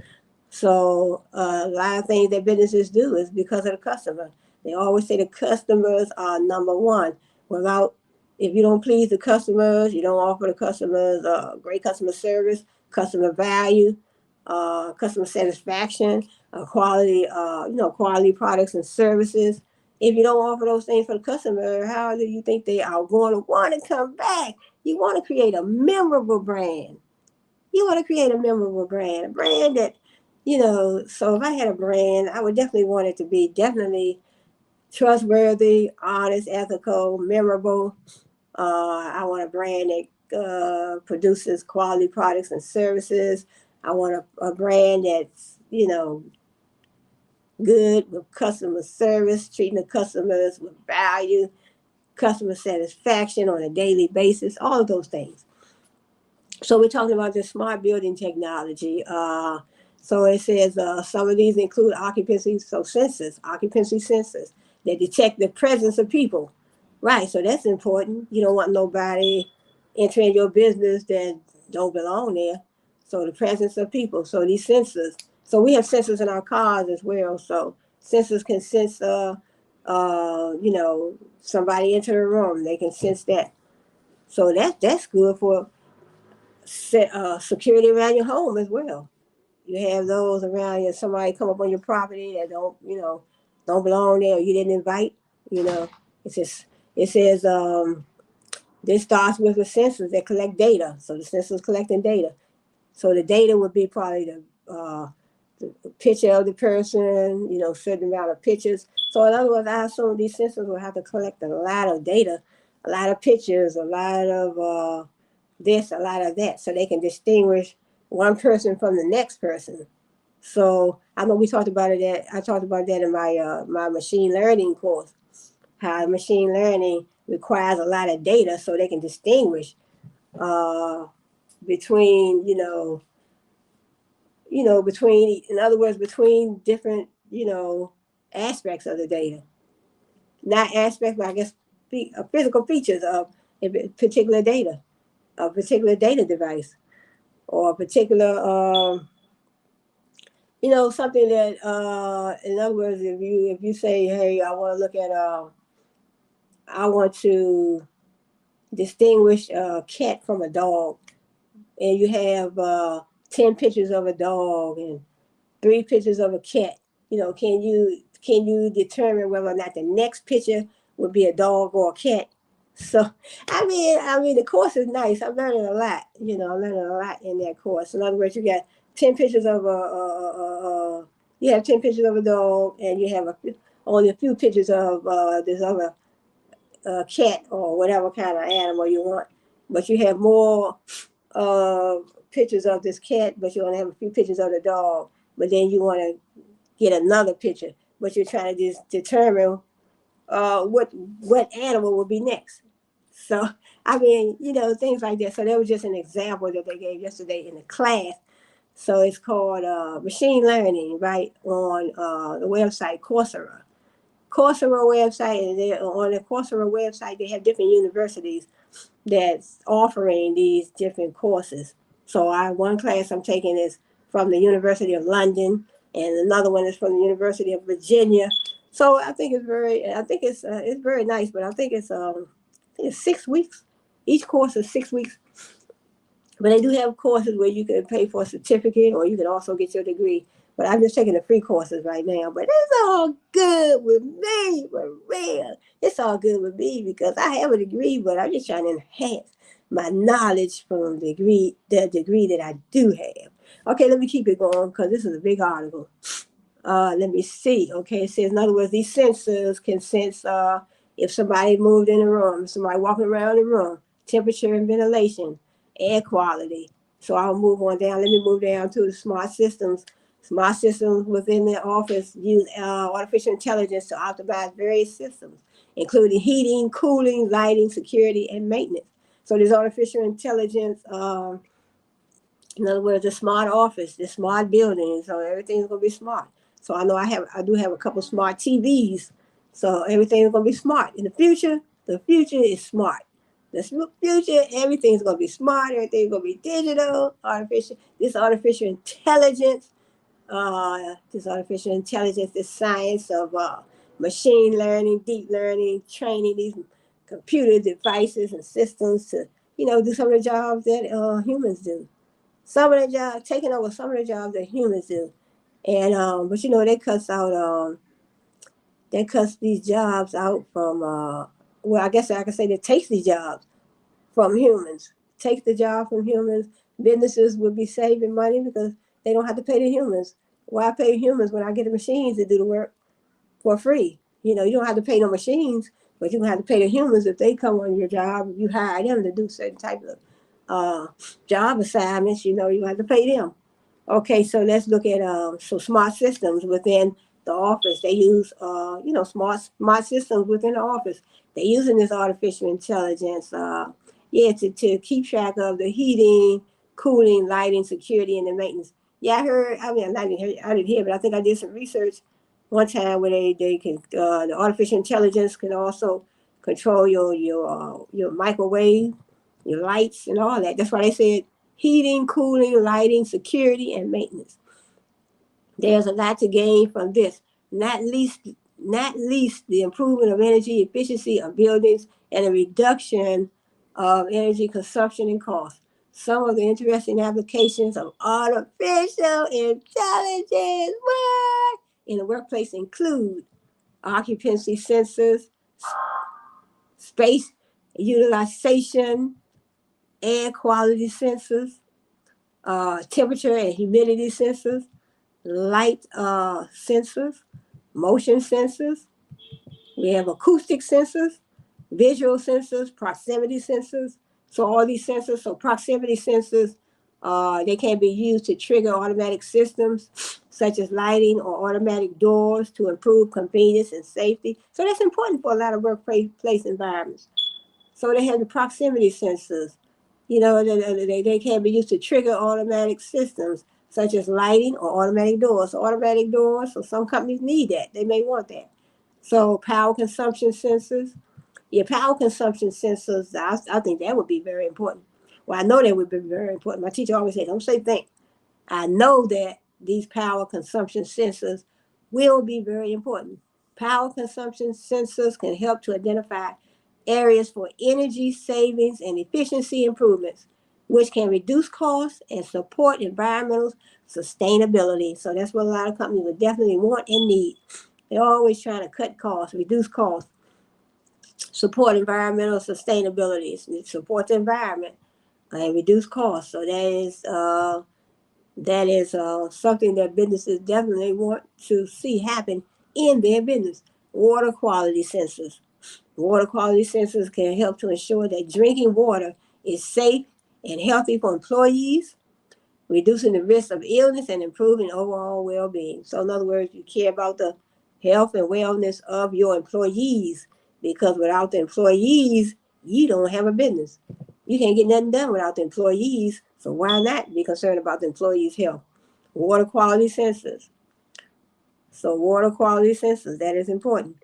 So a lot of things that businesses do is because of the customer. They always say the customers are number one. If you don't please the customers, you don't offer the customers great customer service, customer value, customer satisfaction, quality products and services. If you don't offer those things for the customer, how do you think they are going to want to come back? You want to create a memorable brand. A brand that, so if I had a brand, I would definitely want it to be definitely trustworthy, honest, ethical, memorable. I want a brand that produces quality products and services. I want a brand that's, good with customer service, treating the customers with value, customer satisfaction on a daily basis, all of those things. So we're talking about the smart building technology. So it says some of these include occupancy sensors that detect the presence of people. Right, so that's important. You don't want nobody entering your business that don't belong there. So the presence of people. So these sensors. So we have sensors in our cars as well. So sensors can sense, somebody enter the room. They can sense that. So that's good for security around your home as well. You have those around you. Somebody come up on your property that don't belong there, or you didn't invite. You know, it's just it says this starts with the sensors that collect data. So the sensors collecting data. So the data would be probably the picture of the person, certain amount of pictures. So in other words, I assume these sensors will have to collect a lot of data, a lot of pictures, a lot of this, a lot of that, so they can distinguish one person from the next person. So I know we talked about it. I talked about that in my machine learning course. How machine learning requires a lot of data, so they can distinguish uh, between between, in other words, between different aspects of the data, not aspects, but I guess physical features of a particular data, a particular data device, or a particular something that in other words, if you say, hey, I want to distinguish a cat from a dog, and you have 10 pictures of a dog and 3 pictures of a cat, can you determine whether or not the next picture would be a dog or a cat? So I mean the course is nice. I'm learning a lot. I'm learning a lot in that course. In other words, you got 10 pictures of you have 10 pictures of a dog, and you have only a few pictures of this other cat or whatever kind of animal you want. But you have more uh, pictures of this cat, but you only have a few pictures of the dog. But then you want to get another picture, but you're trying to just determine what animal will be next. So I mean, things like that. So that was just an example that they gave yesterday in the class. So it's called machine learning, right, on the website Coursera. Coursera website, and on the Coursera website they have different universities that's offering these different courses. So one class I'm taking is from the University of London, and another one is from the University of Virginia. So I think it's very nice, but I think it's 6 weeks. Each course is 6 weeks, but they do have courses where you can pay for a certificate, or you can also get your degree. But I'm just taking the free courses right now. But it's all good with me, for real. It's all good with me because I have a degree, but I'm just trying to enhance my knowledge from the degree that I do have. Okay, let me keep it going because this is a big article. Let me see. Okay, it says, in other words, these sensors can sense if somebody moved in the room, somebody walking around the room, temperature and ventilation, air quality. So I'll move on down. Let me move down to the smart systems. Smart systems within the office use artificial intelligence to optimize various systems, including heating, cooling, lighting, security, and maintenance. So there's artificial intelligence. In other words, a smart office, the smart building, so everything's gonna be smart. So I know I do have a couple smart TVs, so everything's gonna be smart. In the future is smart. The future, everything's gonna be smart. Everything's gonna be digital, artificial. This artificial intelligence, this science of machine learning, deep learning, training these computer devices and systems to do some of the jobs that humans do. Some of the jobs, taking over some of the jobs that humans do. And but that cuts these jobs out from well, I guess I could say that takes these jobs from humans. Takes the job from humans. Businesses would be saving money because they don't have to pay the humans. Why pay humans when I get the machines to do the work for free? You don't have to pay no machines, but you don't have to pay the humans if they come on your job. You hire them to do certain type of uh, job assignments. You have to pay them. Okay, so let's look at so smart systems within the office. They use smart systems within the office. They're using this artificial intelligence, to keep track of the heating, cooling, lighting, security, and the maintenance. Yeah, I heard. I mean, I didn't hear, but I think I did some research one time where they can the artificial intelligence can also control your microwave. your lights and all that. That's why they said heating, cooling, lighting, security, and maintenance. There's a lot to gain from this, not least the improvement of energy efficiency of buildings and a reduction of energy consumption and cost. Some of the interesting applications of artificial intelligence in the workplace include occupancy sensors, space utilization, air quality sensors, temperature and humidity sensors, light sensors, motion sensors. We have acoustic sensors, visual sensors, proximity sensors. So all these sensors, so proximity sensors, they can be used to trigger automatic systems such as lighting or automatic doors to improve convenience and safety. So that's important for a lot of workplace environments. So they have the proximity sensors. You know, they can be used to trigger automatic systems such as lighting or automatic doors. So automatic doors, so some companies need that. They may want that. So power consumption sensors. Yeah, power consumption sensors, I think that would be very important. Well, I know that would be very important. My teacher always said, don't say think. I know that these power consumption sensors will be very important. Power consumption sensors can help to identify areas for energy savings and efficiency improvements, which can reduce costs and support environmental sustainability. So that's what a lot of companies would definitely want and need. They're always trying to cut costs, reduce costs, support environmental sustainability, support the environment, and reduce costs. So that is something that businesses definitely want to see happen in their business. Water quality sensors. Water quality sensors can help to ensure that drinking water is safe and healthy for employees, reducing the risk of illness and improving overall well-being. So in other words, you care about the health and wellness of your employees, because without the employees, you don't have a business. You can't get nothing done without the employees, so why not be concerned about the employees' health? Water quality sensors. So water quality sensors, that is important.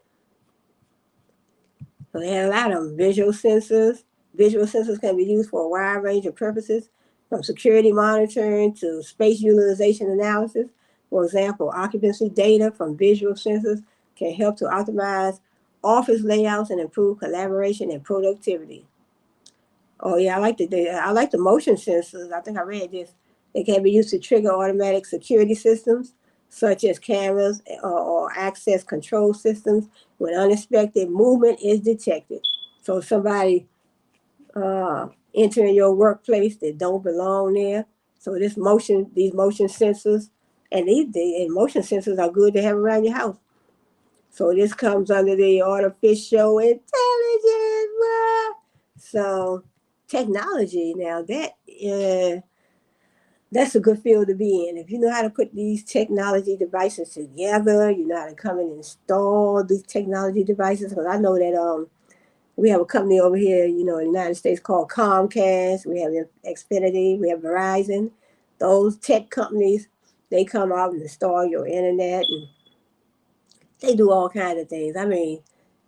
So they have a lot of them. Visual sensors. Visual sensors can be used for a wide range of purposes, from security monitoring to space utilization analysis. For example, occupancy data from visual sensors can help to optimize office layouts and improve collaboration and productivity. Oh yeah, I like the motion sensors. I think I read this. They can be used to trigger automatic security systems, such as cameras or access control systems, when unexpected movement is detected. So somebody entering your workplace that don't belong there. So these motion sensors, and these motion sensors are good to have around your house. So this comes under the artificial intelligence. So technology now that's a good field to be in. If you know how to put these technology devices together, you know how to come and install these technology devices. Because I know that we have a company over here, you know, in the United States called Comcast. We have Xfinity. We have Verizon. Those tech companies, they come out and install your internet, and they do all kinds of things. I mean,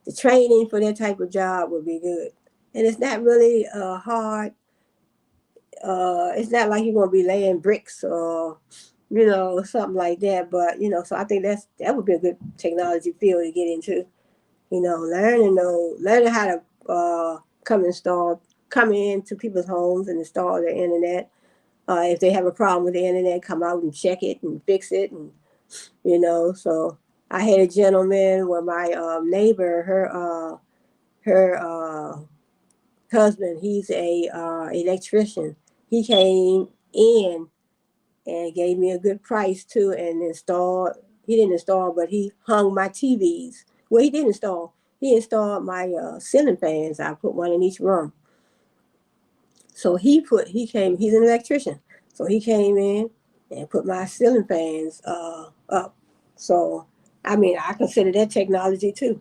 the training for that type of job would be good. And it's not really hard. It's not like you're going to be laying bricks or, you know, something like that. But, you know, so I think that would be a good technology field to get into. You know, learning how to come into people's homes and install their internet. If they have a problem with the internet, come out and check it and fix it. And, you know, so I had a gentleman where my neighbor, her husband, he's a electrician. He came in and gave me a good price too, and he didn't install, but he hung my TVs. Well, he didn't install. He installed my ceiling fans. I put one in each room. So he's an electrician. So he came in and put my ceiling fans up. So, I mean, I consider that technology too.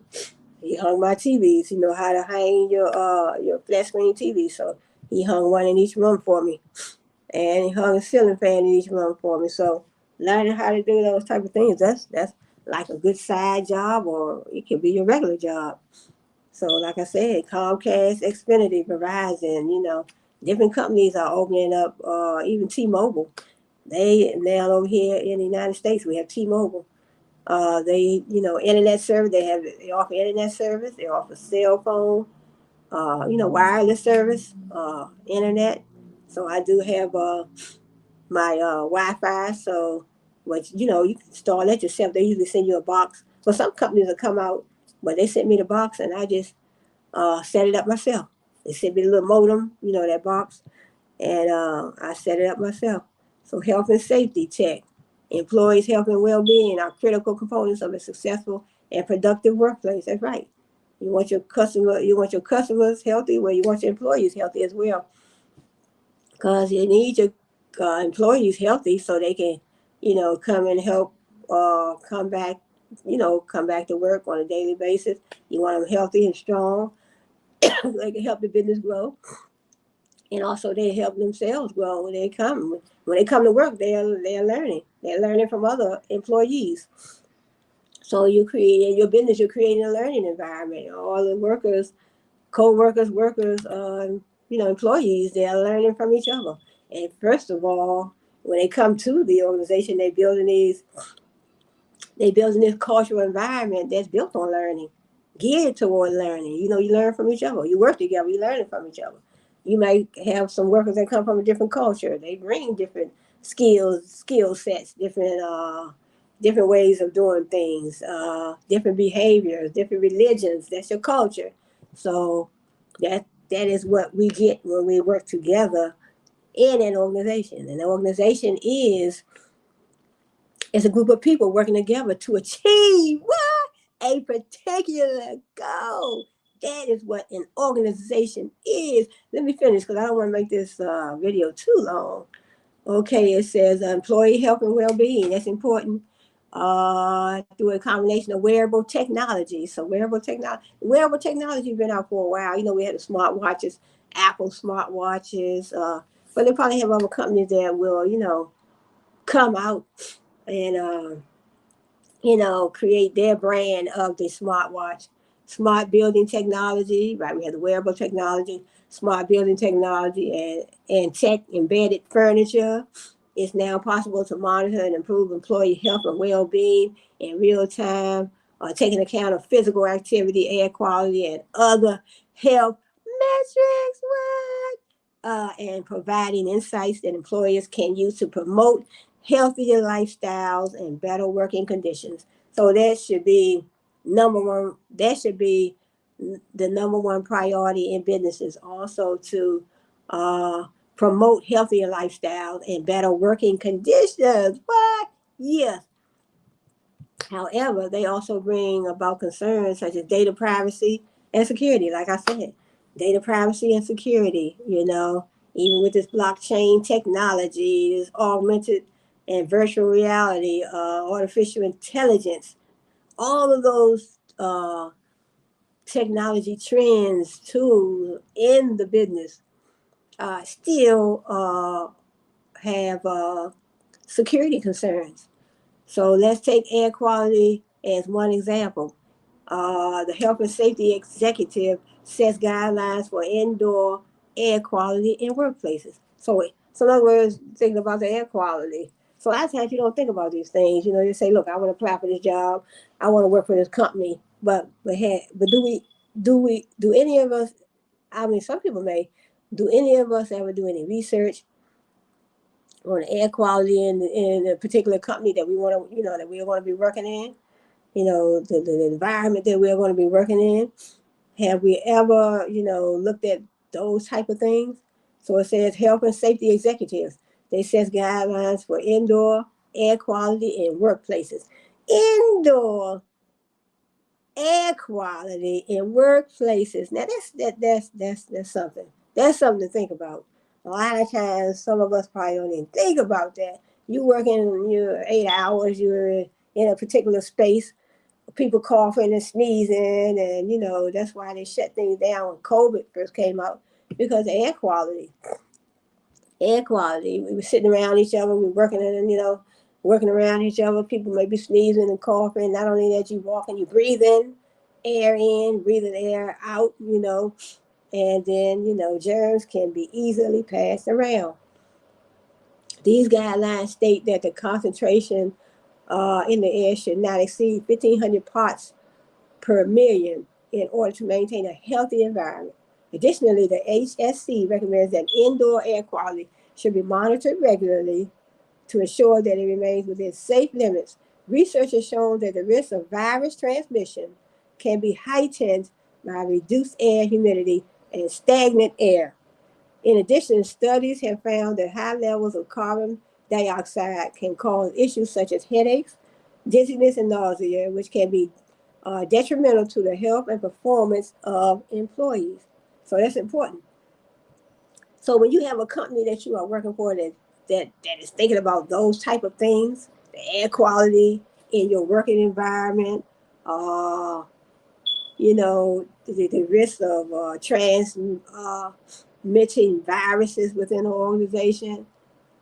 He hung my TVs. You know how to hang your flat screen TV. So he hung one in each room for me, and he hung a ceiling fan in each room for me. So learning how to do those type of things, that's like a good side job, or it could be your regular job. So like I said, Comcast, Xfinity, Verizon, you know, Different companies are opening up, even T-Mobile. They now over here in the United States, we have T-Mobile. They, internet service. They offer internet service. They offer cell phone, wireless service, internet. So I do have my Wi-Fi. So, what you can install that yourself. They usually send you a box. Well, some companies will come out, but they sent me the box, and I just set it up myself. They sent me the little modem, that box, and I set it up myself. So health and safety check. Employees' health and well-being are critical components of a successful and productive workplace. That's right. You want your customers healthy, well, you want your employees healthy as well, because you need your employees healthy so they can, come and help, come back to work on a daily basis. You want them healthy and strong. They can help the business grow, and also they help themselves grow when they come. When they come to work, they're learning. They're learning from other employees. So you create in your business, you're creating a learning environment. All the workers, co-workers, workers, employees, they're learning from each other. And first of all, when they come to the organization, they building this cultural environment that's built on learning, geared toward learning. You learn from each other. You work together, you learning from each other. You might have some workers that come from a different culture. They bring different skill sets, different ways of doing things, different behaviors, different religions. That's your culture. So that is what we get when we work together in an organization. And the organization is a group of people working together to achieve what? A particular goal. That is what an organization is. Let me finish because I don't want to make this video too long. Okay, it says employee health and well-being. That's important through a combination of wearable technology. So wearable technology has been out for a while. We had the smartwatches, Apple smartwatches, but they probably have other companies that will, come out and create their brand of the smartwatch. Smart building technology, right? We have the wearable technology, smart building technology, and tech embedded furniture. It's now possible to monitor and improve employee health and well-being in real time, taking account of physical activity, air quality, and other health metrics. What? And providing insights that employers can use to promote healthier lifestyles and better working conditions. So that should be number one. That should be the number one priority in businesses. Also to promote healthier lifestyles and better working conditions. What? Yes. However, they also bring about concerns such as data privacy and security. Like I said, data privacy and security, even with this blockchain technology, this augmented and virtual reality, artificial intelligence, all of those technology trends, tools in the business still have security concerns. So let's take air quality as one example. The health and safety executive sets guidelines for indoor air quality in workplaces. So in other words, thinking about the air quality. So a lot of times you don't think about these things. You say, look, I want to apply for this job. I want to work for this company. But do any of us, I mean, some people may, do any of us ever do any research on air quality in a particular company that we want to, that we want to be working in? The environment that we're going to be working in. Have we ever, looked at those type of things? So it says health and safety executives. They set guidelines for indoor air quality in workplaces. Indoor air quality in workplaces. Now that's something. That's something to think about. A lot of times, some of us probably don't even think about that. You working your 8 hours. You're in a particular space. People coughing and sneezing, and that's why they shut things down when COVID first came out, because of air quality. We were sitting around each other, we were working around each other. People may be sneezing and coughing. Not only that, you walking, you breathing air in, breathing air out, and then, germs can be easily passed around. These guidelines state that the concentration in the air should not exceed 1,500 parts per million in order to maintain a healthy environment. Additionally, the HSC recommends that indoor air quality should be monitored regularly to ensure that it remains within safe limits. Research has shown that the risk of virus transmission can be heightened by reduced air humidity and stagnant air. In addition, studies have found that high levels of carbon dioxide can cause issues such as headaches, dizziness, and nausea, which can be detrimental to the health and performance of employees. So that's important. So when you have a company that you are working for that is thinking about those type of things, the air quality in your working environment, the risk of transmitting viruses within the organization.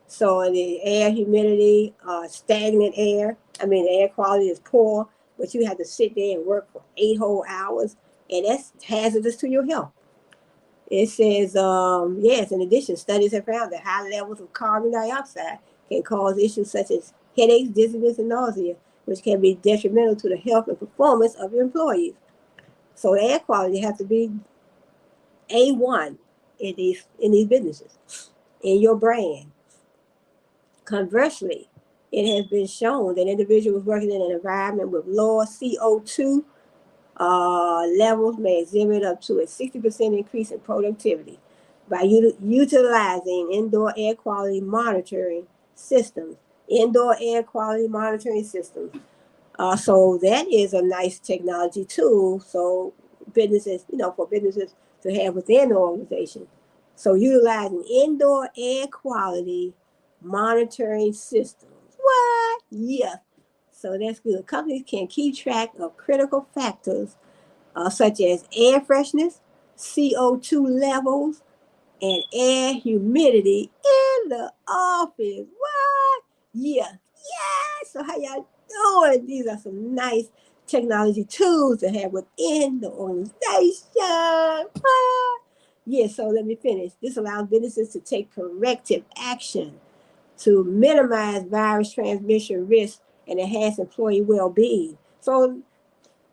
So the air humidity, stagnant air. I mean, the air quality is poor, but you have to sit there and work for 8 whole hours, and that's hazardous to your health. It says, yes, in addition, studies have found that high levels of carbon dioxide can cause issues such as headaches, dizziness, and nausea, which can be detrimental to the health and performance of your employees. So the air quality has to be A1 in these businesses, in your brand. Conversely, it has been shown that individuals working in an environment with lower CO2 levels may exhibit up to a 60% increase in productivity by utilizing indoor air quality monitoring systems. Indoor air quality monitoring systems. So that is a nice technology tool. So businesses, for businesses to have within the organization. So utilizing indoor air quality monitoring systems. What? Yeah. So that's good. Companies can keep track of critical factors such as air freshness, CO2 levels, and air humidity in the office. What? Yeah. Yeah. So how y'all doing? These are some nice technology tools to have within the organization. What? Yeah, so let me finish. This allows businesses to take corrective action to minimize virus transmission risk and enhance employee well-being. So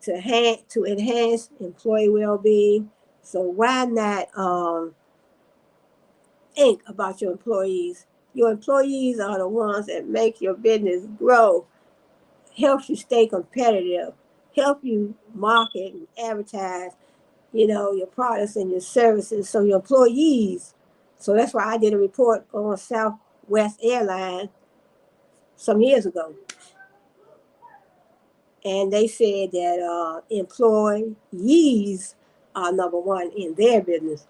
to enhance employee well-being, so why not think about your employees? Your employees are the ones that make your business grow, helps you stay competitive, help you market and advertise, your products and your services. So your employees. So that's why I did a report on Southwest Airlines some years ago. And they said that employees are number one in their business.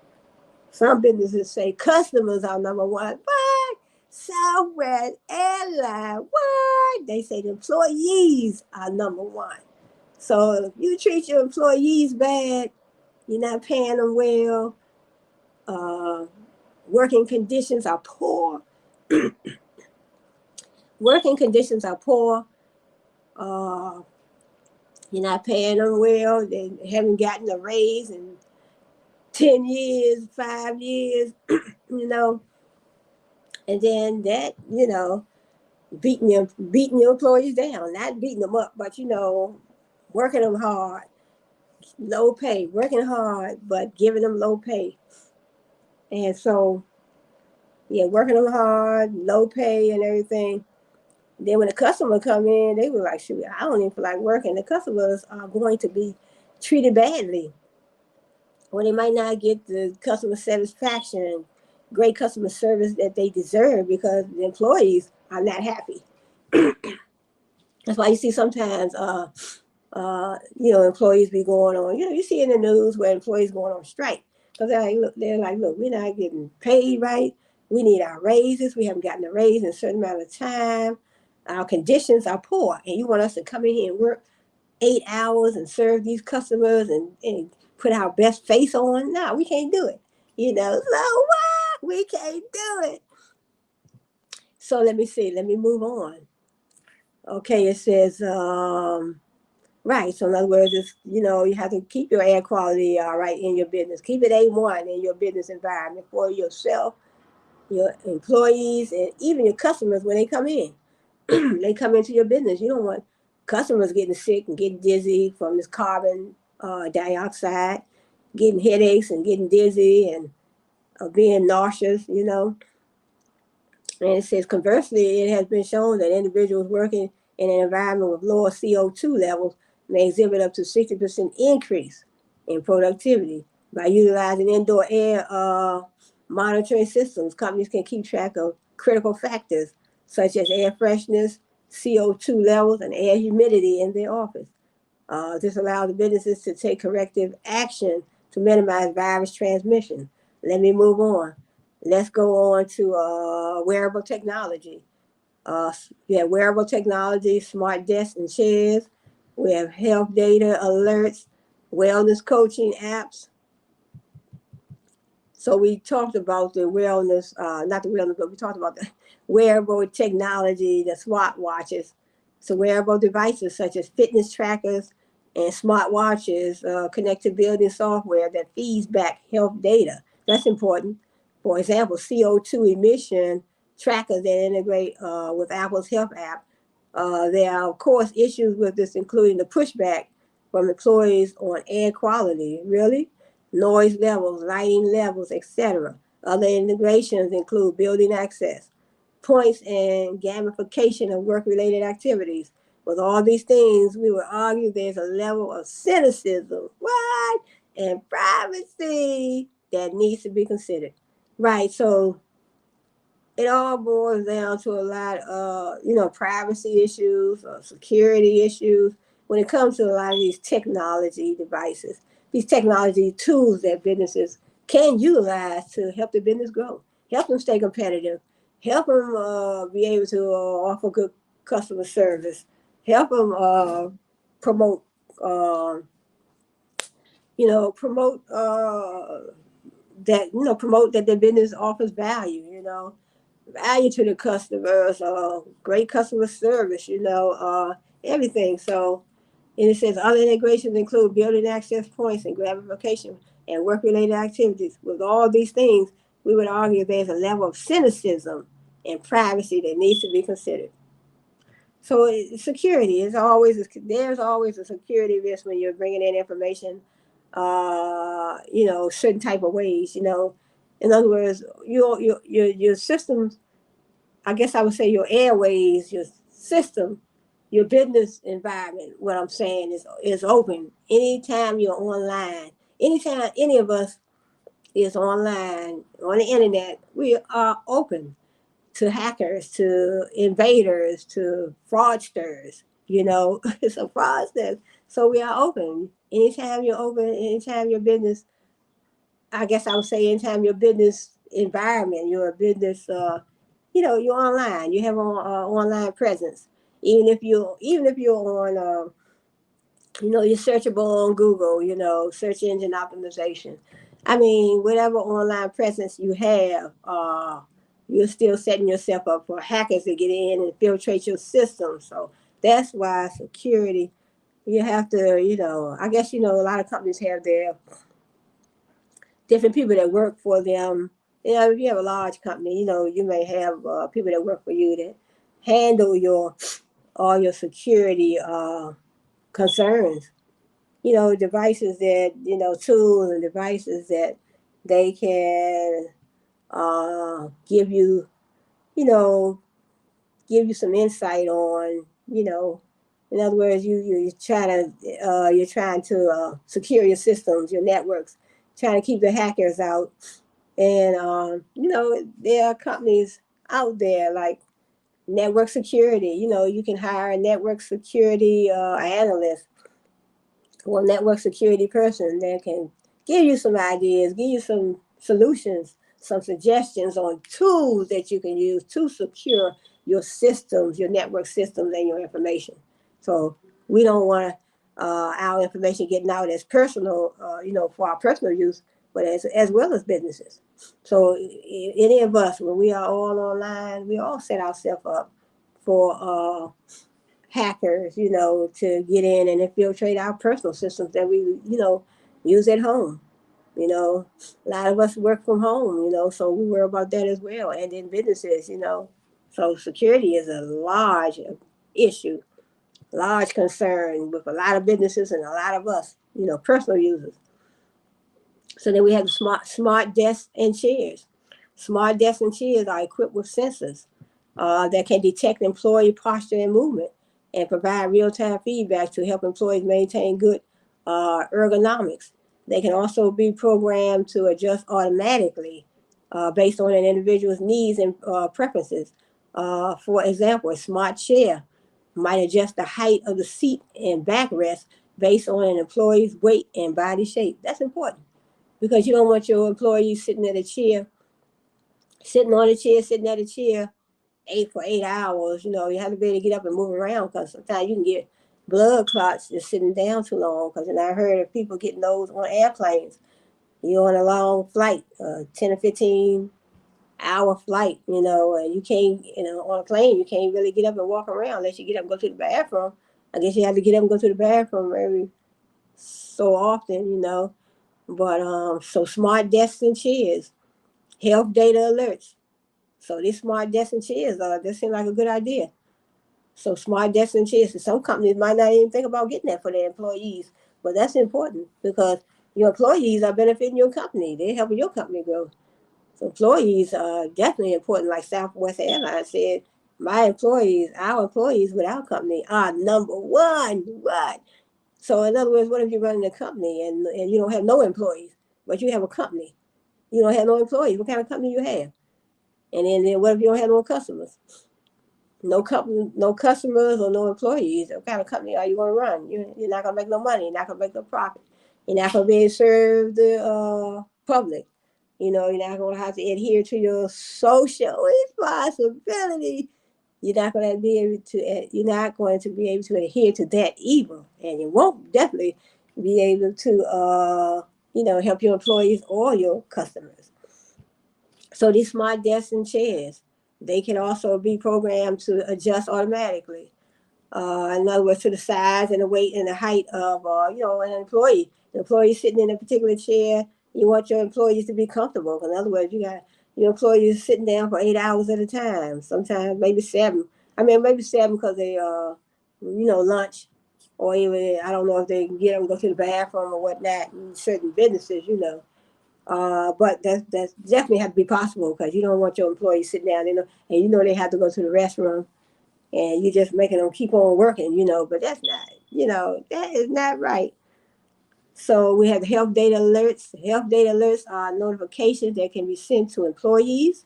Some businesses say customers are number one. What? Southwest Airlines. What? They say the employees are number one. So if you treat your employees bad, you're not paying them well, working conditions are poor. Working conditions are poor. You're not paying them well. They haven't gotten a raise in 10 years, 5 years, And then that, beating your employees down, not beating them up, but, working them hard, low pay, working hard, but giving them low pay. And so, yeah, working them hard, low pay and everything. Then when the customer come in, they were like, shoot, I don't even feel like working. The customers are going to be treated badly. Or they might not get the customer satisfaction, great customer service that they deserve because the employees are not happy. That's why you see sometimes, employees be going on, you see in the news where employees going on strike. Because they're like, look, we're not getting paid right. We need our raises. We haven't gotten a raise in a certain amount of time. Our conditions are poor. And you want us to come in here and work 8 hours and serve these customers and put our best face on? No, we can't do it. So what? We can't do it. So let me see. Let me move on. Okay, it says, Right. So in other words, it's, you have to keep your air quality right in your business. Keep it A1 in your business environment for yourself, your employees, and even your customers when they come in. They come into your business. You don't want customers getting sick and getting dizzy from this carbon dioxide, getting headaches and getting dizzy and being nauseous. And it says, conversely, it has been shown that individuals working in an environment with lower CO2 levels may exhibit up to 60% increase in productivity. By utilizing indoor air monitoring systems, companies can keep track of critical factors such as air freshness, CO2 levels, and air humidity in their office. This allows the businesses to take corrective action to minimize virus transmission. Let me move on. Let's go on to wearable technology. We have wearable technology, smart desks and chairs. We have health data alerts, wellness coaching apps. So we talked about the wellness, not the wellness, but we talked about the wearable technology, the smart watches. So wearable devices such as fitness trackers and smart watches connect to building software that feeds back health data. That's important. For example, CO2 emission trackers that integrate with Apple's health app. There are, of course, issues with this, including the pushback from employees on air quality. Really? Noise levels, lighting levels, etc. Other integrations include building access, points, and gamification of work-related activities. With all these things, we would argue there's a level of cynicism, what, and privacy that needs to be considered. Right. So it all boils down to a lot of, privacy issues or security issues when it comes to a lot of these technology devices, these technology tools that businesses can utilize to help the business grow, help them stay competitive, help them be able to offer good customer service, help them promote, uh, promote promote that the business offers value to the customers, great customer service, everything. So, and it says other integrations include building access points and gamification and work-related activities. With all these things, we would argue there's a level of cynicism and privacy that needs to be considered. So security is there's always a security risk when you're bringing in information, certain type of ways, In other words, your systems, I guess I would say your airways, your system, your business environment, what I'm saying is open. Anytime you're online, anytime any of us is online on the internet, we are open to hackers, to invaders, to fraudsters, so fraudsters. So we are open. Anytime you're open, anytime your business, I guess I would say anytime your business environment, your business, you're online, you have an online presence. Even if you're on, you're searchable on Google, search engine optimization. I mean, whatever online presence you have, you're still setting yourself up for hackers to get in and infiltrate your system. So that's why security, you have to, I guess, a lot of companies have their different people that work for them. If you have a large company, you may have people that work for you that handle all your security concerns. Devices that, tools and devices that they can give you, you know, give you some insight on, in other words, you're trying to secure your systems, your networks, trying to keep the hackers out. And, there are companies out there like network security. You can hire a network security analyst or network security person that can give you some ideas, give you some solutions, some suggestions on tools that you can use to secure your systems, your network systems, and your information. So we don't want our information getting out as personal, for our personal use, but as well as businesses. So any of us, when we are all online, we all set ourselves up for hackers, to get in and infiltrate our personal systems that we, use at home. A lot of us work from home, so we worry about that as well. And in businesses. So security is a large issue, large concern with a lot of businesses and a lot of us, personal users. So then we have the smart desks and chairs. Smart desks and chairs are equipped with sensors that can detect employee posture and movement and provide real-time feedback to help employees maintain good ergonomics. They can also be programmed to adjust automatically based on an individual's needs and preferences. For example, a smart chair might adjust the height of the seat and backrest based on an employee's weight and body shape. That's important because you don't want your employees sitting at a chair, sitting on a chair, sitting at a chair 8 hours. You have to be able to get up and move around because sometimes you can get blood clots just sitting down too long. Because I heard of people getting those on airplanes. You're on a long flight, 10 or 15-hour flight, and you can't, on a plane, you can't really get up and walk around unless you get up and go to the bathroom. I guess you have to get up and go to the bathroom every so often. But so smart desks and chairs, health data alerts. So these smart desks and chairs, that seem like a good idea. So smart desks and chairs, and some companies might not even think about getting that for their employees, but that's important because your employees are benefiting your company. They're helping your company grow. So employees are definitely important. Like Southwest Airlines said, our employees with our company are number one. What? So in other words, what if you're running a company and you don't have no employees, but you have a company? You don't have no employees. What kind of company you have? And then what if you don't have no customers? No company, no customers or no employees. What kind of company are you going to run? You're not going to make no money. You're not going to make no profit. You're not going to be able to serve the public. You're not going to have to adhere to your social responsibility. You're not going to be able to. You're not going to be able to adhere to that either, and you won't definitely be able to, help your employees or your customers. So these smart desks and chairs, they can also be programmed to adjust automatically. In other words, to the size and the weight and the height of, an employee. The employee sitting in a particular chair, you want your employees to be comfortable. In other words, you got your employees sitting down for 8 hours at a time. Sometimes maybe 7. Maybe 7 because they, lunch, or even I don't know if they can get them go to the bathroom or whatnot in certain businesses. But that's definitely have to be possible because you don't want your employees sitting down, and they have to go to the restroom, and you're just making them keep on working. But that's not, that is not right. So we have health data alerts. Health data alerts are notifications that can be sent to employees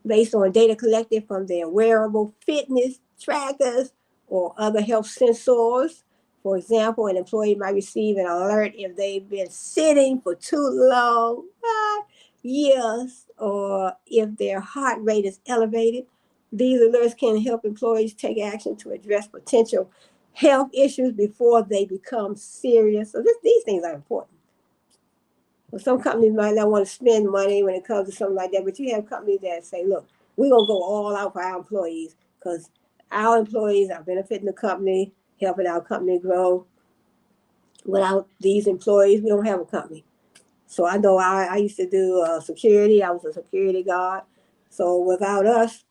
based on data collected from their wearable fitness trackers or other health sensors. For example, an employee might receive an alert if they've been sitting for too long, years, or if their heart rate is elevated. These alerts can help employees take action to address potential health issues before they become serious. So these things are important. Well, some companies might not want to spend money when it comes to something like that, but you have companies that say, look, we're going to go all out for our employees because our employees are benefiting the company, helping our company grow. Without these employees, we don't have a company. So I know I used to do security. I was a security guard. So without us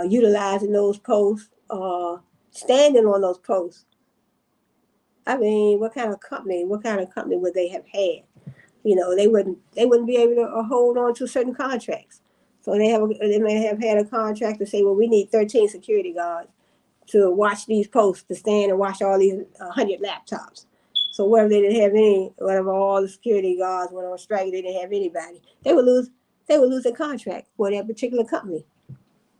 utilizing those posts, standing on those posts, what kind of company would they have had? They wouldn't be able to hold on to certain contracts. So they may have had a contract to say, well, we need 13 security guards to watch these posts, to stand and watch all these 100 laptops. So whatever they didn't have whatever all the security guards went on strike, they didn't have anybody. They would lose a contract for that particular company.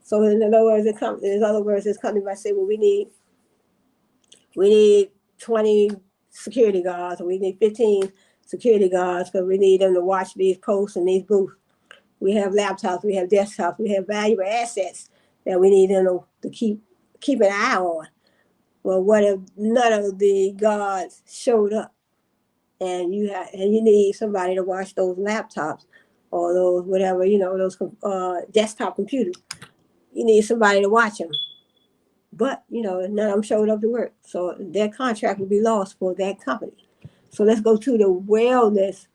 So in other words, this company might say, well, we need 20 security guards, or we need 15 security guards because we need them to watch these posts and these booths. We have laptops, we have desktops, we have valuable assets that we need them to keep an eye on. Well, what if none of the guards showed up, and you need somebody to watch those laptops or those whatever, those desktop computers? you need somebody to watch them. But, none of them showed up to work. So their contract would be lost for that company. So let's go to the wellness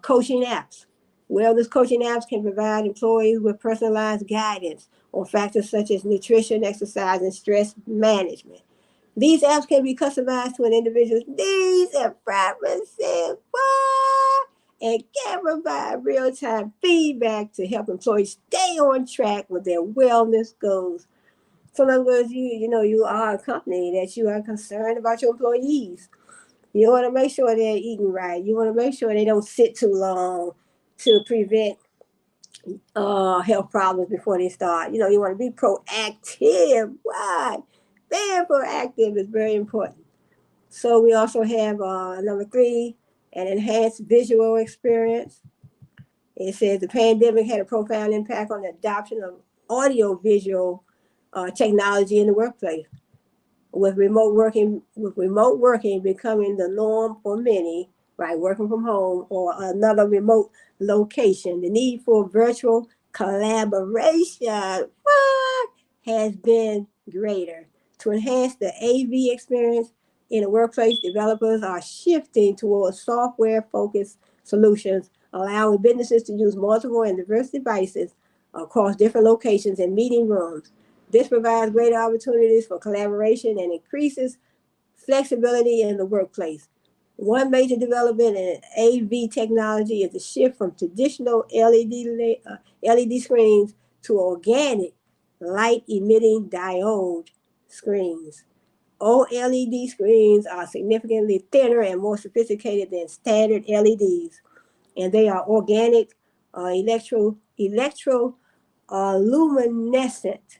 coaching apps. Wellness coaching apps can provide employees with personalized guidance on factors such as nutrition, exercise, and stress management. These apps can be customized to an individual's needs and preferences. What? And can provide real-time feedback to help employees stay on track with their wellness goals. So in other words, you are a company that you are concerned about your employees. You want to make sure they're eating right. You want to make sure they don't sit too long to prevent health problems before they start. You want to be proactive. Why? Being proactive is very important. So we also have number 3, an enhanced visual experience. It says the pandemic had a profound impact on the adoption of audio-visual technology in the workplace. With remote working becoming the norm for many, right, working from home or another remote location, the need for virtual collaboration has been greater. To enhance the AV experience in the workplace, developers are shifting towards software-focused solutions, allowing businesses to use multiple and diverse devices across different locations and meeting rooms. This provides greater opportunities for collaboration and increases flexibility in the workplace. One major development in AV technology is the shift from traditional LED screens to organic light emitting diode screens. OLED screens are significantly thinner and more sophisticated than standard LEDs, and they are organic electroluminescent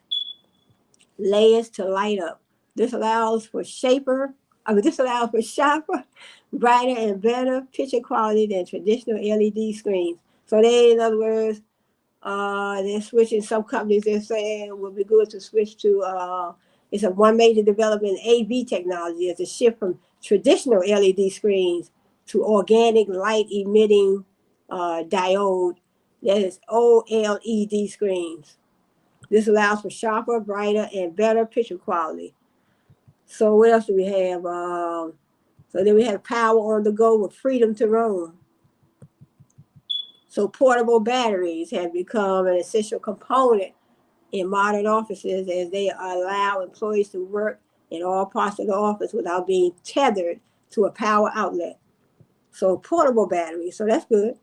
layers to light up. This allows for sharper, brighter, and better picture quality than traditional LED screens. So they, in other words, they're switching. Some companies, they're saying it would be good to switch to. It's a one major development in AV technology is a shift from traditional LED screens to organic light emitting diode, that is OLED screens. This allows for sharper, brighter, and better picture quality. So what else do we have? So then we have power on the go with freedom to roam. So portable batteries have become an essential component in modern offices as they allow employees to work in all parts of the office without being tethered to a power outlet. So portable batteries, so that's good.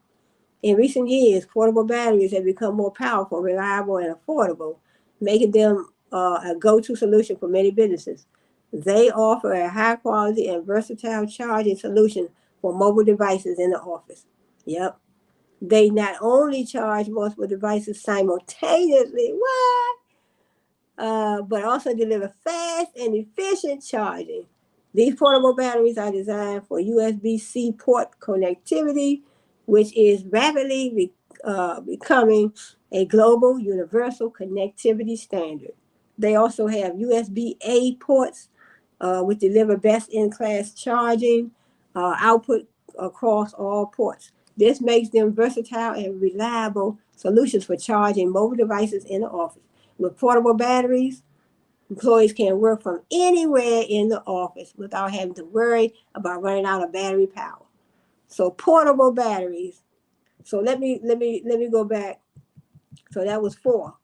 In recent years, portable batteries have become more powerful, reliable, and affordable, making them a go-to solution for many businesses. They offer a high quality and versatile charging solution for mobile devices in the office. Yep. They not only charge multiple devices simultaneously, but also deliver fast and efficient charging. These portable batteries are designed for USB-C port connectivity, which is rapidly becoming a global universal connectivity standard. They also have USB-A ports, which deliver best-in-class charging output across all ports. This makes them versatile and reliable solutions for charging mobile devices in the office. With portable batteries, employees can work from anywhere in the office without having to worry about running out of battery power. So portable batteries. So let me go back. So that was 4.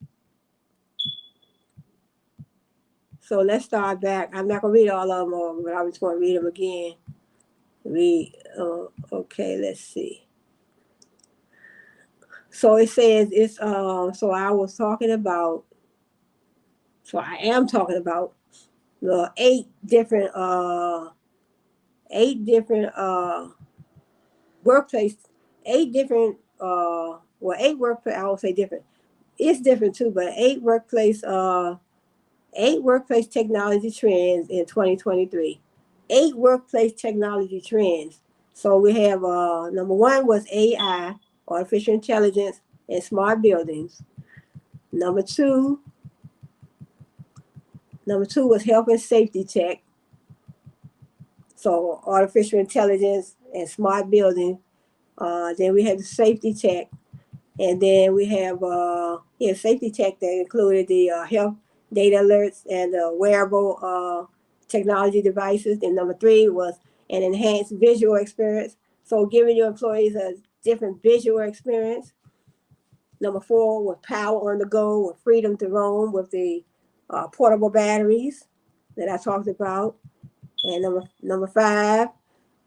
So let's start back. I'm not gonna read all of them over, but I'm just gonna read them again. Okay, let's see. So it says it's so I am talking about the 8 different workplace, 8 different 8 workplace, I won't say different. It's different too, but 8 workplace technology trends in 2023. 8 workplace technology trends. So we have number 1 was AI, artificial intelligence, and smart buildings. Number two was health and safety tech. So artificial intelligence and smart building. Then we had the safety tech. And then we have safety tech that included the health data alerts and wearable technology devices. And number three was an enhanced visual experience. So giving your employees a different visual experience. Number four was power on the go with freedom to roam with the portable batteries that I talked about. And number five,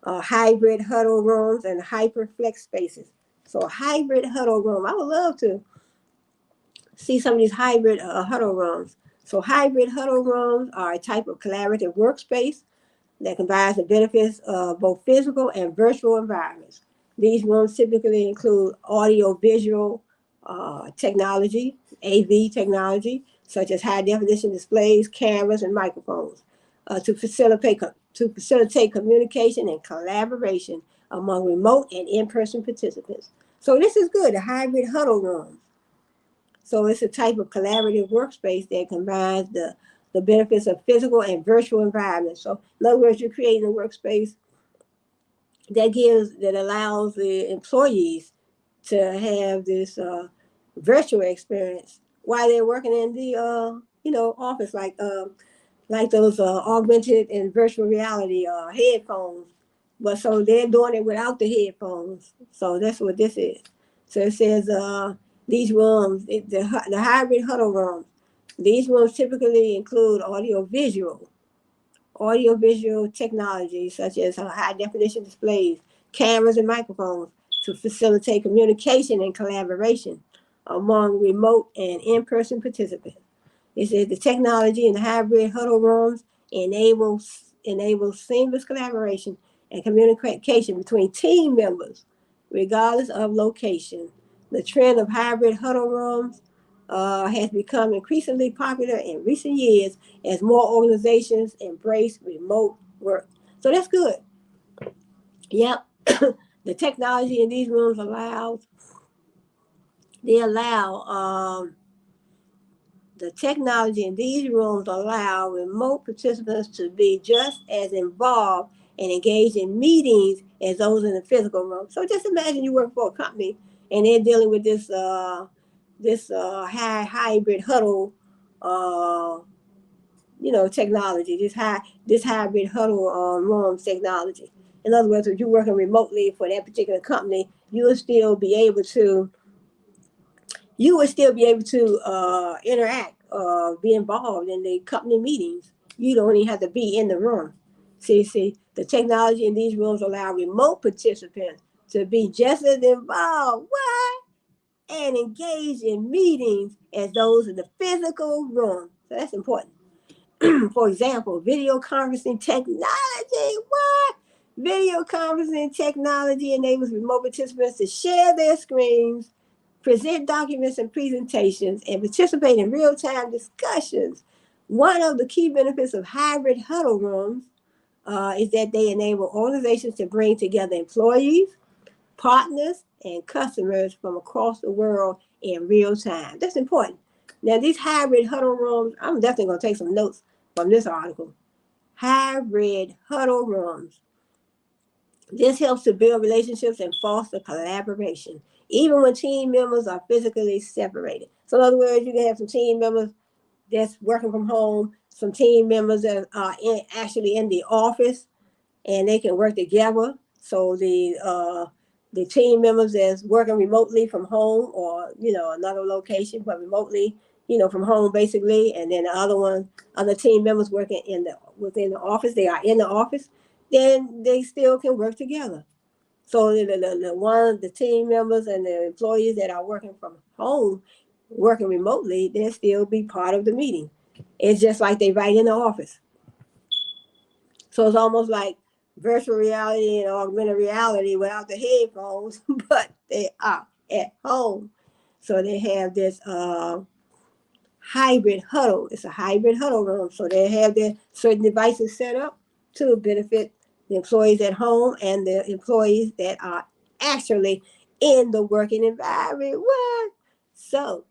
hybrid huddle rooms and hyper flex spaces. So a hybrid huddle room, I would love to see some of these hybrid huddle rooms. So hybrid huddle rooms are a type of collaborative workspace that combines the benefits of both physical and virtual environments. These rooms typically include audio-visual technology, AV technology, such as high-definition displays, cameras, and microphones, to facilitate communication and collaboration among remote and in-person participants. So this is good, a hybrid huddle room. So it's a type of collaborative workspace that combines the benefits of physical and virtual environments. So in other words, you're creating a workspace that allows the employees to have this virtual experience while they're working in the office, like those augmented and virtual reality headphones. But so they're doing it without the headphones. So that's what this is. So it says these rooms, the hybrid huddle rooms, these rooms typically include audio-visual technology such as high definition displays, cameras, and microphones to facilitate communication and collaboration among remote and in-person participants. It says the technology in the hybrid huddle rooms enables seamless collaboration and communication between team members, regardless of location. The trend of hybrid huddle rooms has become increasingly popular in recent years as more organizations embrace remote work. So that's good. Yep. The technology in these rooms allow the technology in these rooms allow remote participants to be just as involved and engaged in meetings as those in the physical room. So just imagine you work for a company and they're dealing with this hybrid huddle technology, this hybrid huddle rooms technology. In other words, if you're working remotely for that particular company, you would still be able to interact, be involved in the company meetings. You don't even have to be in the room. See, the technology in these rooms allow remote participants to be just as involved, and engaged in meetings as those in the physical room. So that's important. For example, video conferencing technology. Video conferencing technology enables remote participants to share their screens, present documents and presentations, and participate in real-time discussions. One of the key benefits of hybrid huddle rooms is that they enable organizations to bring together employees, partners, and customers from across the world in real time. That's important. Now, these hybrid huddle rooms, I'm definitely going to take some notes from this article. Hybrid huddle rooms. This helps to build relationships and foster collaboration, even when team members are physically separated. So in other words, you can have some team members that's working from home, some team members that are actually in the office, and they can work together. So the team members that's working remotely from home or another location, but remotely, from home basically, and then the other team members working within the office, they are in the office, then they still can work together. So the team members and the employees that are working from home, working remotely, they'll still be part of the meeting. It's just like they right in the office. So it's almost like virtual reality and augmented reality without the headphones, but they are at home. So they have this hybrid huddle. It's a hybrid huddle room. So they have their certain devices set up to benefit the employees at home and the employees that are actually in the working environment. What? So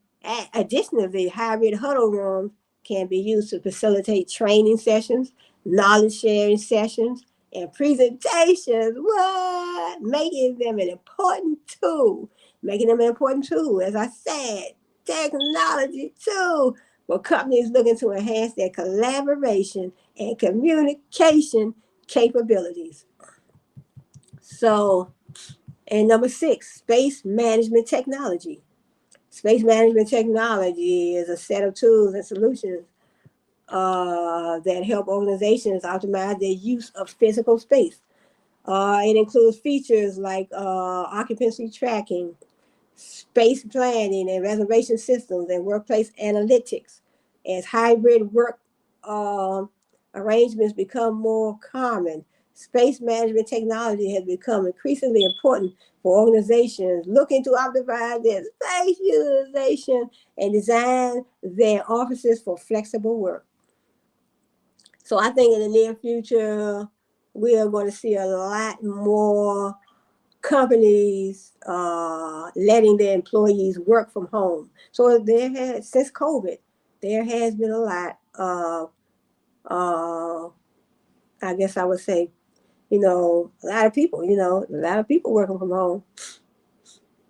additionally, hybrid huddle rooms can be used to facilitate training sessions, knowledge sharing sessions, and presentations. What? Making them an important tool making them an important tool. As I said, technology tool for companies looking to enhance their collaboration and communication capabilities. So, and number 6, space management technology. Space management technology is a set of tools and solutions that help organizations optimize their use of physical space. It includes features like occupancy tracking, space planning and reservation systems, and workplace analytics. As hybrid work um, arrangements become more common, space management technology has become increasingly important for organizations looking to optimize their space utilization and design their offices for flexible work. So I think in the near future, we are going to see a lot more companies letting their employees work from home. So there has, since COVID, there has been a lot of, I guess I would say, a lot of people, working from home.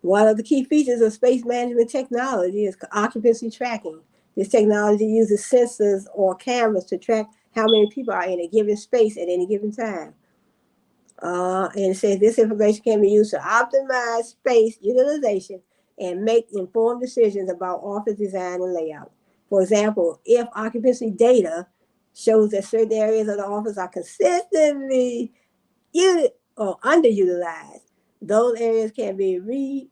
One of the key features of space management technology is occupancy tracking. This technology uses sensors or cameras to track how many people are in a given space at any given time. And it says this information can be used to optimize space utilization and make informed decisions about office design and layout. For example, if occupancy data shows that certain areas of the office are consistently or underutilized, those areas can be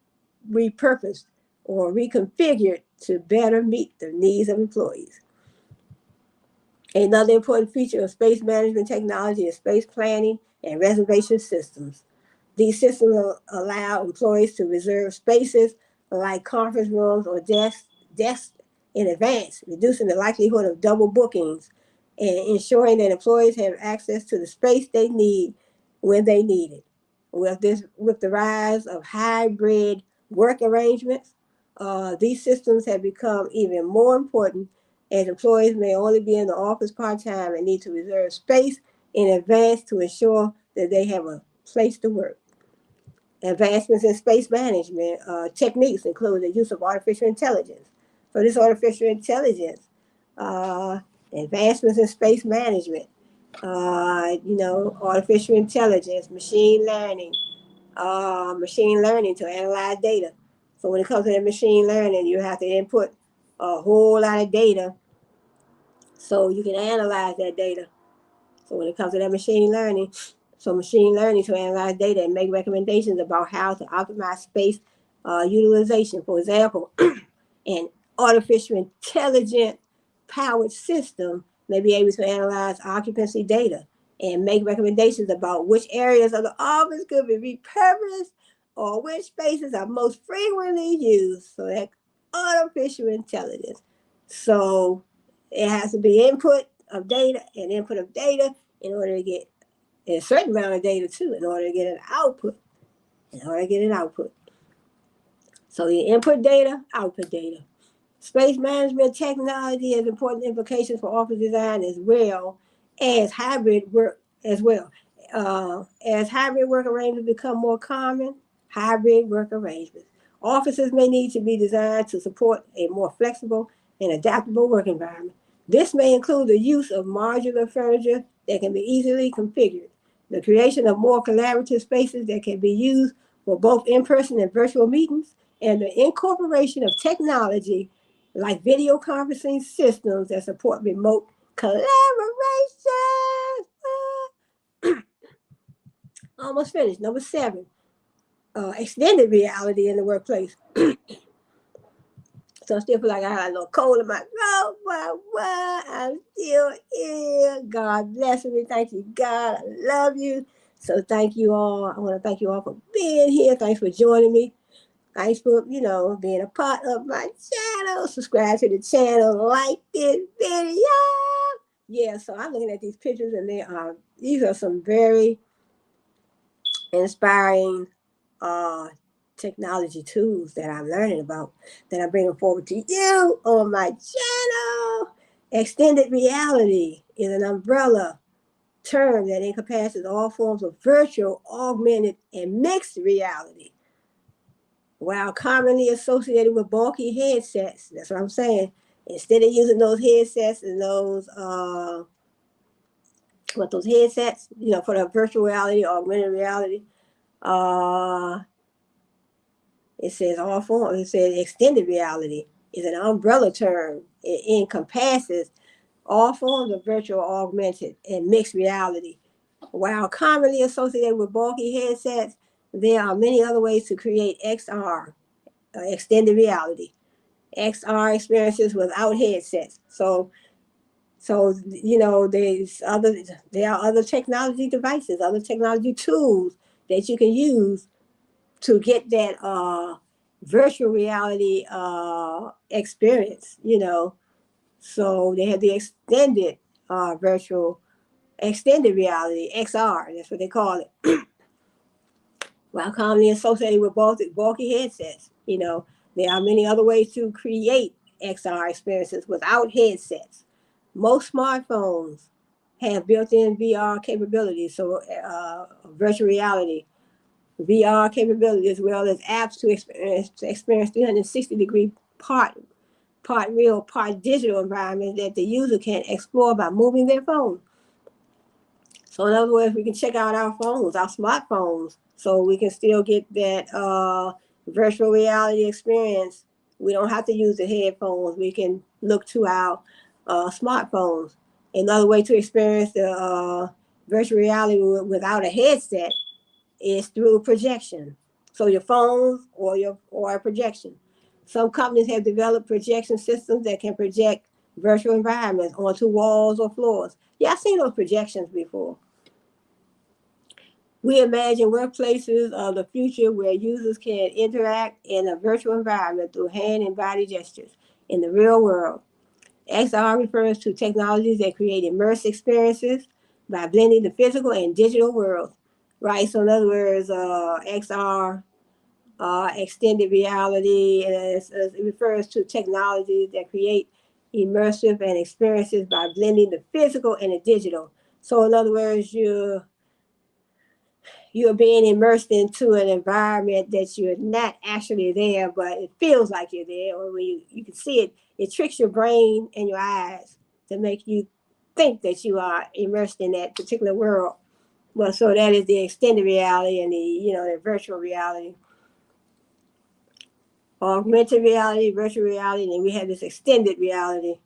repurposed or reconfigured to better meet the needs of employees. Another important feature of space management technology is space planning and reservation systems. These systems allow employees to reserve spaces like conference rooms or desks in advance, reducing the likelihood of double bookings and ensuring that employees have access to the space they need when they need it. With the rise of hybrid work arrangements, these systems have become even more important as employees may only be in the office part-time and need to reserve space in advance to ensure that they have a place to work. Advancements in space management techniques include the use of artificial intelligence. So this artificial intelligence, advancements in space management, artificial intelligence, machine learning to analyze data. So when it comes to that machine learning, you have to input a whole lot of data so you can analyze that data. So when it comes to that machine learning to analyze data and make recommendations about how to optimize space utilization. For example, an artificial intelligent powered system may be able to analyze occupancy data and make recommendations about which areas of the office could be repurposed or which spaces are most frequently used. So that artificial intelligence. So it has to be input of data and input of data in order to get a certain amount of data too, in order to get an output. So you input data, output data. Space management technology has important implications for office design as well as hybrid work as well. As hybrid work arrangements become more common, offices may need to be designed to support a more flexible and adaptable work environment. This may include the use of modular furniture that can be easily configured, the creation of more collaborative spaces that can be used for both in-person and virtual meetings, and the incorporation of technology like video conferencing systems that support remote collaboration. Almost finished. Number 7, extended reality in the workplace. So I still feel like I had a little cold in my throat, but I'm still here. God bless me. Thank you, God. I love you. So thank you all. I want to thank you all for being here. Thanks for joining me. Thanks for, being a part of my channel. Subscribe to the channel. Like this video. Yeah, so I'm looking at these pictures and these are some very inspiring technology tools that I'm learning about, that I'm bringing forward to you on my channel. Extended reality is an umbrella term that encompasses all forms of virtual, augmented, and mixed reality. while commonly associated with bulky headsets. That's what I'm saying. Instead of using those headsets and those those headsets, for the virtual reality, augmented reality, uh, it says all forms. It says extended reality is an umbrella term. It encompasses all forms of virtual, augmented, and mixed reality. While commonly associated with bulky headsets, there are many other ways to create XR, extended reality, XR experiences without headsets. So there are other technology devices, other technology tools that you can use to get that virtual reality experience. So they have the virtual extended reality, XR. That's what they call it. While commonly associated with bulky headsets, there are many other ways to create XR experiences without headsets. Most smartphones have built-in VR capabilities, so virtual reality, VR capability, as well as apps to experience 360-degree part real, part digital environment that the user can explore by moving their phone. So in other words, we can check out our phones, our smartphones, so we can still get that virtual reality experience. We don't have to use the headphones. We can look to our smartphones. Another way to experience the virtual reality without a headset is through projection. So your phones or a projection. Some companies have developed projection systems that can project virtual environments onto walls or floors. Yeah, I've seen those projections before. We imagine workplaces of the future where users can interact in a virtual environment through hand and body gestures in the real world. XR refers to technologies that create immersive experiences by blending the physical and digital worlds. Right. So in other words, XR, extended reality, it refers to technologies that create immersive and experiences by blending the physical and the digital. So in other words, you're being immersed into an environment that you're not actually there, but it feels like you're there, or when you can see it, it tricks your brain and your eyes to make you think that you are immersed in that particular world. Well, so that is the extended reality and the virtual reality. Augmented reality, virtual reality, and then we have this extended reality.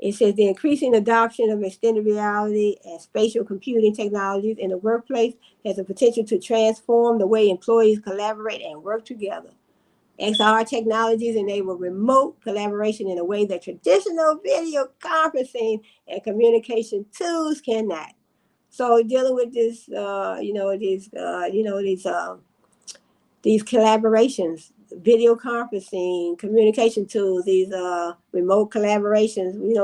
It says the increasing adoption of extended reality and spatial computing technologies in the workplace has the potential to transform the way employees collaborate and work together. XR technologies enable remote collaboration in a way that traditional video conferencing and communication tools cannot. So dealing with this, these collaborations, video conferencing, communication tools, these remote collaborations, when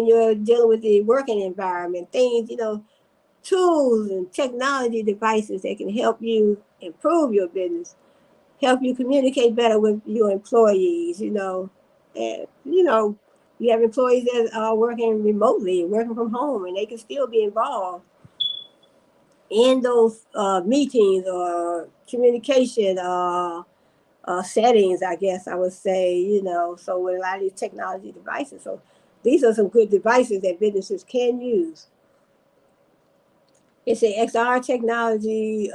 you're dealing with the working environment, things, tools and technology devices that can help you improve your business, help you communicate better with your employees, and, you have employees that are working remotely, working from home, and they can still be involved in those meetings or communication settings, I guess I would say, so with a lot of these technology devices. So these are some good devices that businesses can use. It's a XR technology,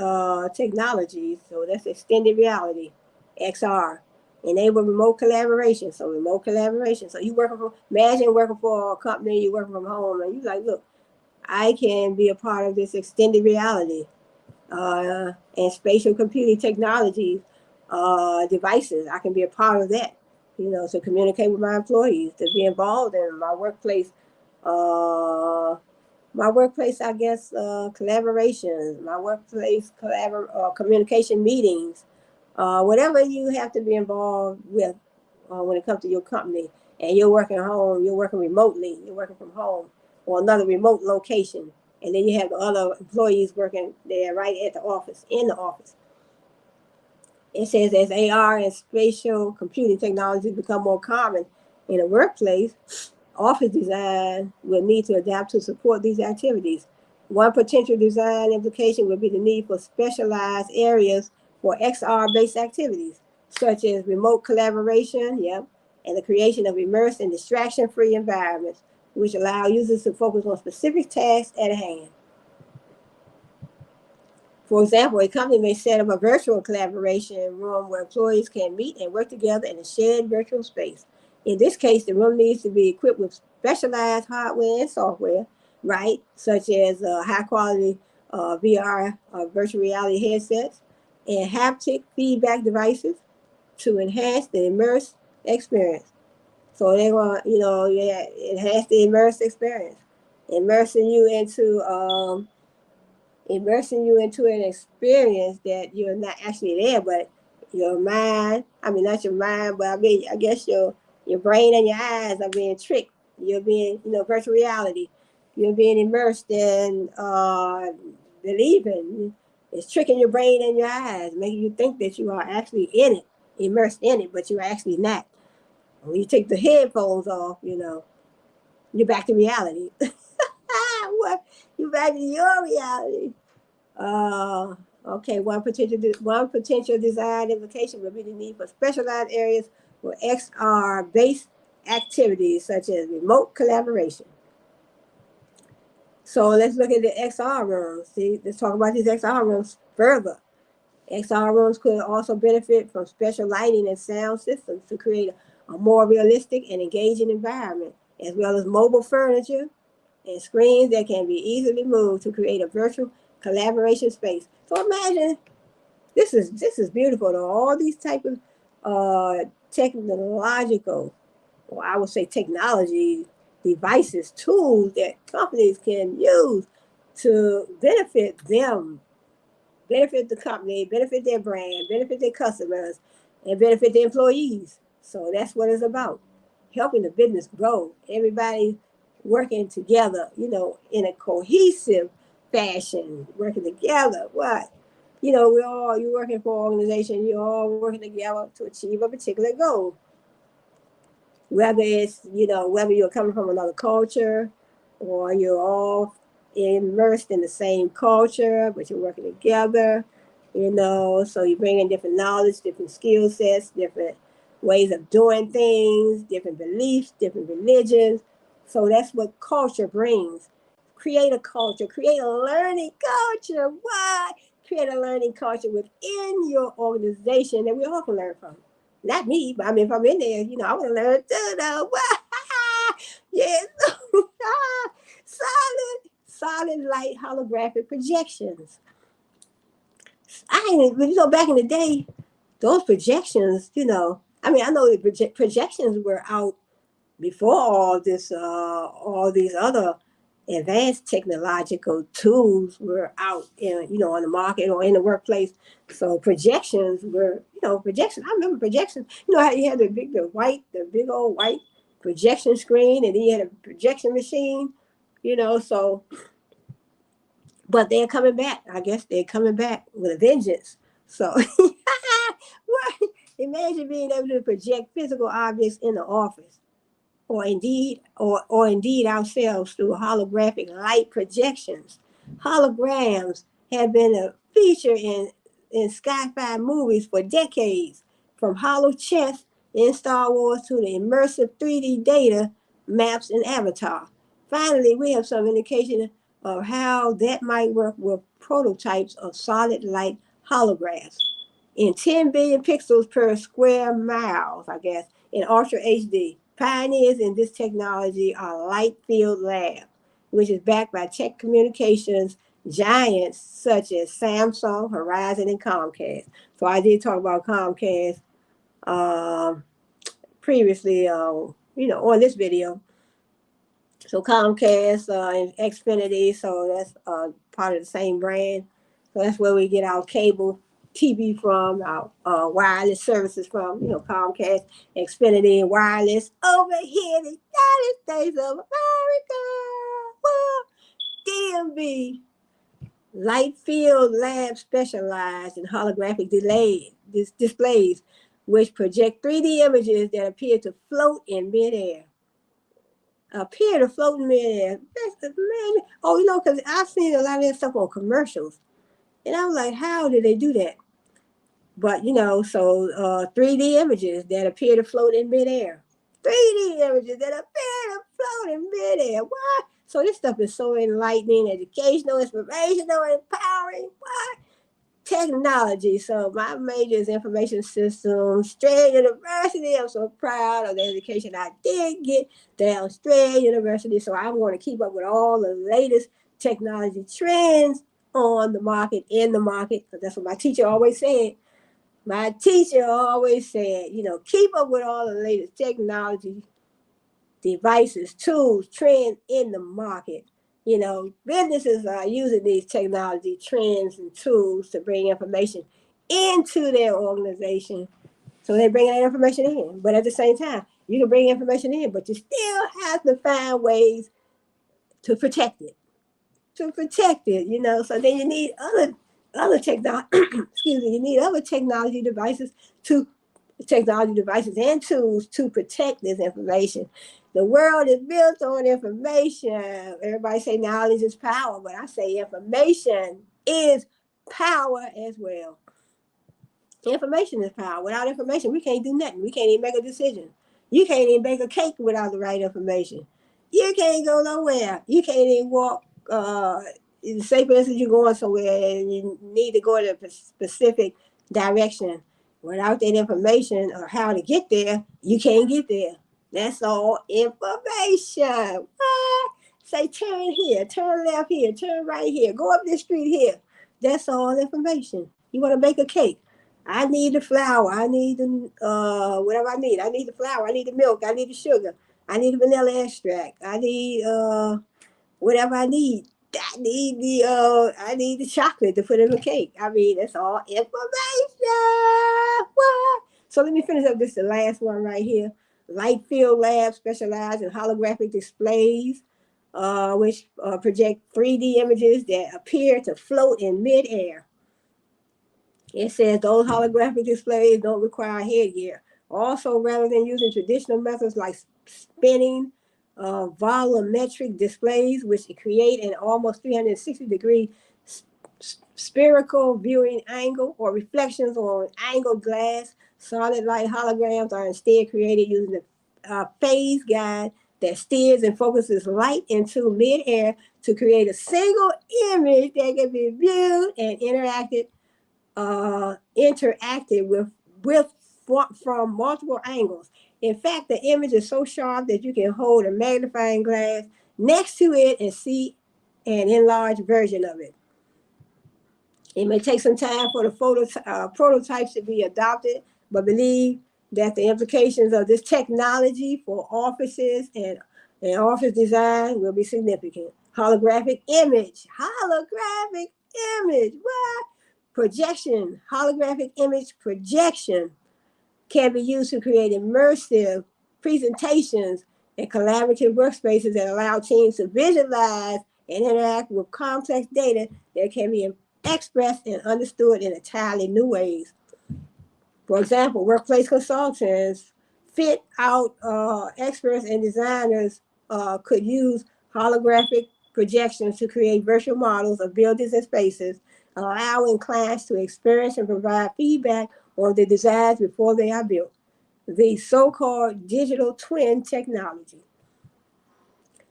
so that's extended reality, XR. Enable remote collaboration. So remote collaboration. So imagine working for a company, you're working from home, and you're like, look, I can be a part of this extended reality and spatial computing technology devices. I can be a part of that, to communicate with my employees, to be involved in my workplace, I guess, collaborations, my workplace communication meetings, whatever you have to be involved with when it comes to your company, and you're working home, you're working remotely, you're working from home or another remote location. And then you have the other employees working there right at the office, in the office. It says as AR and spatial computing technologies become more common in a workplace, office design will need to adapt to support these activities. One potential design implication would be the need for specialized areas for XR-based activities, such as remote collaboration, and the creation of immersed and distraction-free environments, which allow users to focus on specific tasks at hand. For example, a company may set up a virtual collaboration room where employees can meet and work together in a shared virtual space. In this case, the room needs to be equipped with specialized hardware and software, right? Such as high quality VR virtual reality headsets and haptic feedback devices to enhance the immersive experience. So they're going to, enhance the immersive experience, immersing you into an experience that you're not actually there, but your mind, not your mind, but I guess your brain and your eyes are being tricked. You're being, virtual reality. You're being immersed in believing. It's tricking your brain and your eyes, making you think that you are actually in it, immersed in it, but you're actually not. When you take the headphones off, you're back to reality. What? You're back to your reality. Okay, one potential design implication would be the need for specialized areas for XR-based activities such as remote collaboration. So let's look at the XR rooms. Let's talk about these XR rooms further. XR rooms could also benefit from special lighting and sound systems to create a more realistic and engaging environment, as well as mobile furniture and screens that can be easily moved to create a virtual collaboration space. So imagine, this is beautiful though. All these type of technological, or I would say technology devices, tools that companies can use to benefit them, benefit the company, benefit their brand, benefit their customers, and benefit the employees. So that's what it's about. Helping the business grow. Everybody working together, in a cohesive fashion, working together. What? You're working for an organization, you're all working together to achieve a particular goal. Whether it's, whether you're coming from another culture or you're all immersed in the same culture, but you're working together, so you bring in different knowledge, different skill sets, different ways of doing things, different beliefs, different religions. So that's what culture brings. Create a culture, create a learning culture. Why? Create a learning culture within your organization that we all can learn from. Not me, but if I'm in there, I want to learn too, though. Yes. Solid light holographic projections. Back in the day, those projections, I know the projections were out before all these other advanced technological tools were out on the market or in the workplace. So projections were, projections. I remember projections. How you had the big old white projection screen, and then you had a projection machine, so, but they're coming back. I guess they're coming back with a vengeance. So imagine being able to project physical objects in the office, or indeed ourselves through holographic light projections. Holograms have been a feature in sci-fi movies for decades, from hollow chess in Star Wars to the immersive 3D data maps in Avatar. Finally, we have some indication of how that might work with prototypes of solid light holographs in 10 billion pixels per square miles, I guess, in Ultra HD. Pioneers in this technology are Lightfield Lab, which is backed by tech communications giants such as Samsung, Verizon, and Comcast. So I did talk about Comcast previously, on this video. So Comcast and Xfinity, so that's part of the same brand. So that's where we get our cable TV from, our wireless services from, Comcast, Xfinity, and wireless over here in the United States of America. Well, DMV. Lightfield Lab specialized in holographic displays, which project 3D images that appear to float in midair. Appear to float in midair. That's amazing. Because I've seen a lot of that stuff on commercials. And I was like, how did they do that? But so 3D images that appear to float in midair. 3D images that appear to float in midair. What? So this stuff is so enlightening, educational, inspirational, empowering. What? Technology. So my major is information systems. Strayer University. I'm so proud of the education I did get down Strayer University. So I'm going to keep up with all the latest technology trends on the market, in the market. That's what my teacher always said. My teacher always said, keep up with all the latest technology, devices, tools, trends in the market. Businesses are using these technology trends and tools to bring information into their organization. So they bring that information in. But at the same time, you can bring information in, but you still have to find ways to protect it. So then you need other technology. Excuse me. You need other technology devices and tools to protect this information. The world is built on information. Everybody say knowledge is power, but I say information is power as well. Information is power. Without information, we can't do nothing. We can't even make a decision. You can't even bake a cake without the right information. You can't go nowhere. You can't even walk. Say, for instance, you're going somewhere and you need to go in a specific direction. Without that information or how to get there, you can't get there. That's all information. What? Say, turn here, turn left here, turn right here, go up this street here. That's all information. You want to bake a cake. I need the flour. I need the whatever I need. I need the flour. I need the milk. I need the sugar. I need the vanilla extract. I need whatever I need. I need the chocolate to put in the cake. I mean, that's all information. What? So let me finish up this the last one right here. Light Field Lab specialized in holographic displays, which project 3D images that appear to float in midair. It says those holographic displays don't require headgear. Also, rather than using traditional methods like spinning volumetric displays, which create an almost 360-degree spherical viewing angle or reflections on angled glass, solid light holograms are instead created using the phase guide that steers and focuses light into midair to create a single image that can be viewed and interacted with from multiple angles. In fact, the image is so sharp that you can hold a magnifying glass next to it and see an enlarged version of it. It may take some time for the prototypes to be adopted, but believe that the implications of this technology for offices and office design will be significant. Holographic image. What? Projection. Holographic image projection can be used to create immersive presentations and collaborative workspaces that allow teams to visualize and interact with complex data that can be expressed and understood in entirely new ways. For example, workplace consultants, fit out experts and designers could use holographic projections to create virtual models of buildings and spaces, allowing clients to experience and provide feedback on the designs before they are built. The so-called digital twin technology.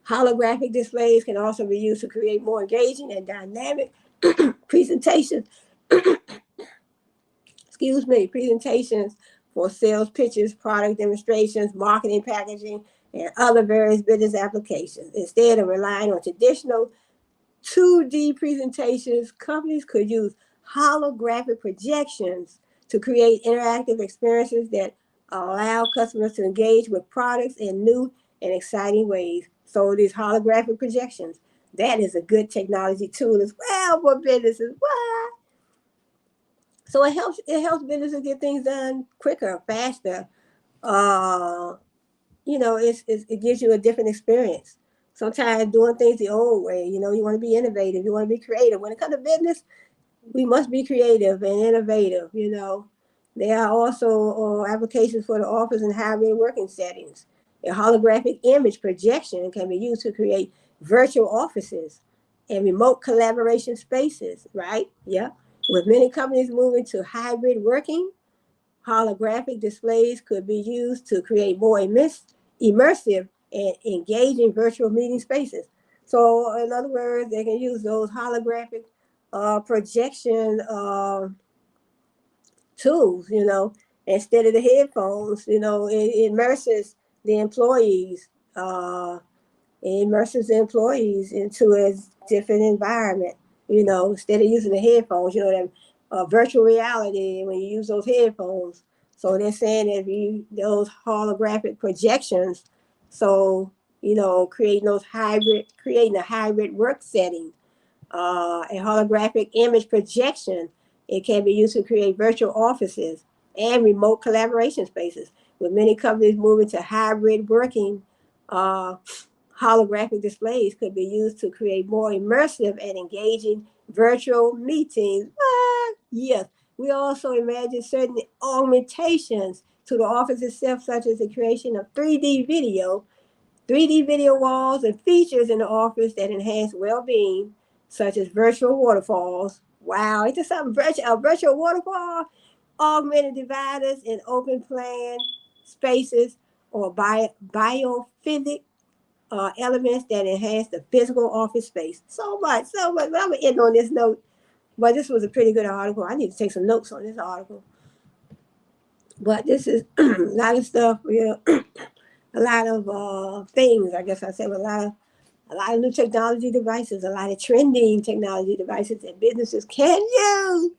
Holographic displays can also be used to create more engaging and dynamic presentations. Presentations for sales pitches, product demonstrations, marketing, packaging, and other various business applications. Instead of relying on traditional 2D presentations, companies could use holographic projections to create interactive experiences that allow customers to engage with products in new and exciting ways. So these holographic projections, that is a good technology tool as well for businesses. What? So it helps businesses get things done quicker, faster. It gives you a different experience. Sometimes doing things the old way, you want to be innovative, you want to be creative. When it comes to business, we must be creative and innovative. There are also applications for the office and hybrid working settings. A holographic image projection can be used to create virtual offices and remote collaboration spaces, right? Yeah. With many companies moving to hybrid working, holographic displays could be used to create more immersive and engaging virtual meeting spaces. So, in other words, they can use those holographic projection tools, instead of the headphones. It immerses the employees. It immerses the employees into a different environment. Instead of using the headphones, that virtual reality when you use those headphones. So they're saying if you those holographic projections, so creating a hybrid work setting, a holographic image projection. It can be used to create virtual offices and remote collaboration spaces. With many companies moving to hybrid working, holographic displays could be used to create more immersive and engaging virtual meetings. Yes, we also imagine certain augmentations to the office itself, such as the creation of 3D video walls and features in the office that enhance well-being, such as virtual waterfalls. Wow, it's just something virtual, a virtual waterfall, augmented dividers in open plan spaces, or biophilic elements that enhance the physical office space. So much, so much. But I'm gonna end on this note. But this was a pretty good article. I need to take some notes on this article. But this is a lot of stuff. A lot of things. I guess I said a lot of new technology devices, a lot of trending technology devices that businesses can use.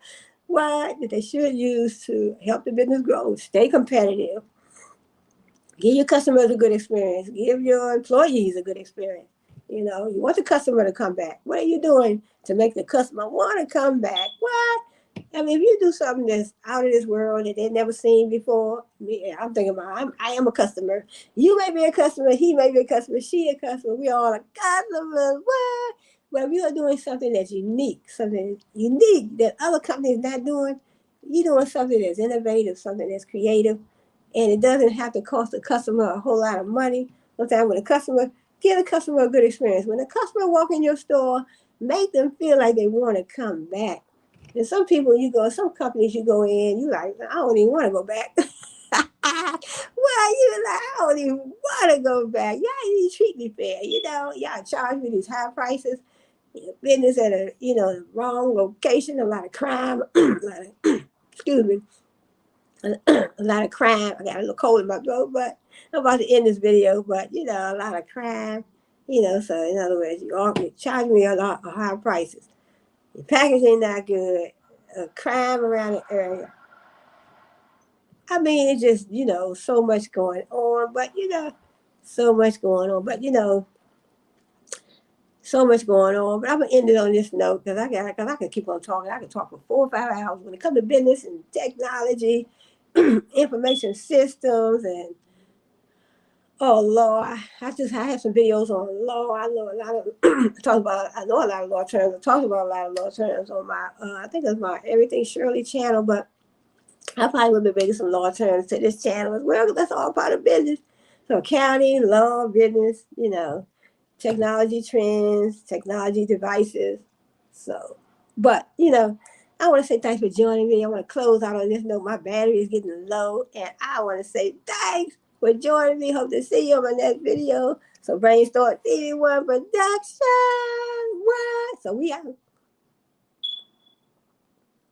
What that they should use to help the business grow, stay competitive, give your customers a good experience, give your employees a good experience. You want the customer to come back. What are you doing to make the customer want to come back? What? I mean, if you do something that's out of this world that they've never seen before, I'm thinking about, I am a customer. You may be a customer, he may be a customer, she a customer, we all are customers. What? But if you are doing something that's something unique that other companies not doing, you're doing something that's innovative, something that's creative, and it doesn't have to cost the customer a whole lot of money. Sometimes when a customer, give the customer a good experience. When the customer walk in your store, make them feel like they want to come back. And some companies you go in, you like, I don't even want to go back. Well, you like, I don't even want to go back. Y'all you treat me fair, y'all charge me these high prices. Business at a wrong location, a lot of crime, excuse me, a lot of crime. I got a little cold in my throat, but I'm about to end this video. But a lot of crime. So in other words, you charge me a lot of high prices. Your packaging not good. Crime around the area. I mean, it's just so much going on. But so much going on. But so much going on. But I'm gonna end it on this note because I can keep on talking. I can talk for 4 or 5 hours when it comes to business and technology, information systems, and oh Lord, I have some videos on law. I know a lot of I know a lot of law terms. I talk about a lot of law terms on my I think it's my Everything Shirley channel, but I probably will be bringing some law terms to this channel as well, because that's all part of business. So accounting, law, business, technology trends, technology devices. So, but I want to say thanks for joining me. I want to close out on this note. My battery is getting low, and I want to say thanks for joining me. Hope to see you on my next video. So Brainstorm TV One Production. What? So we out.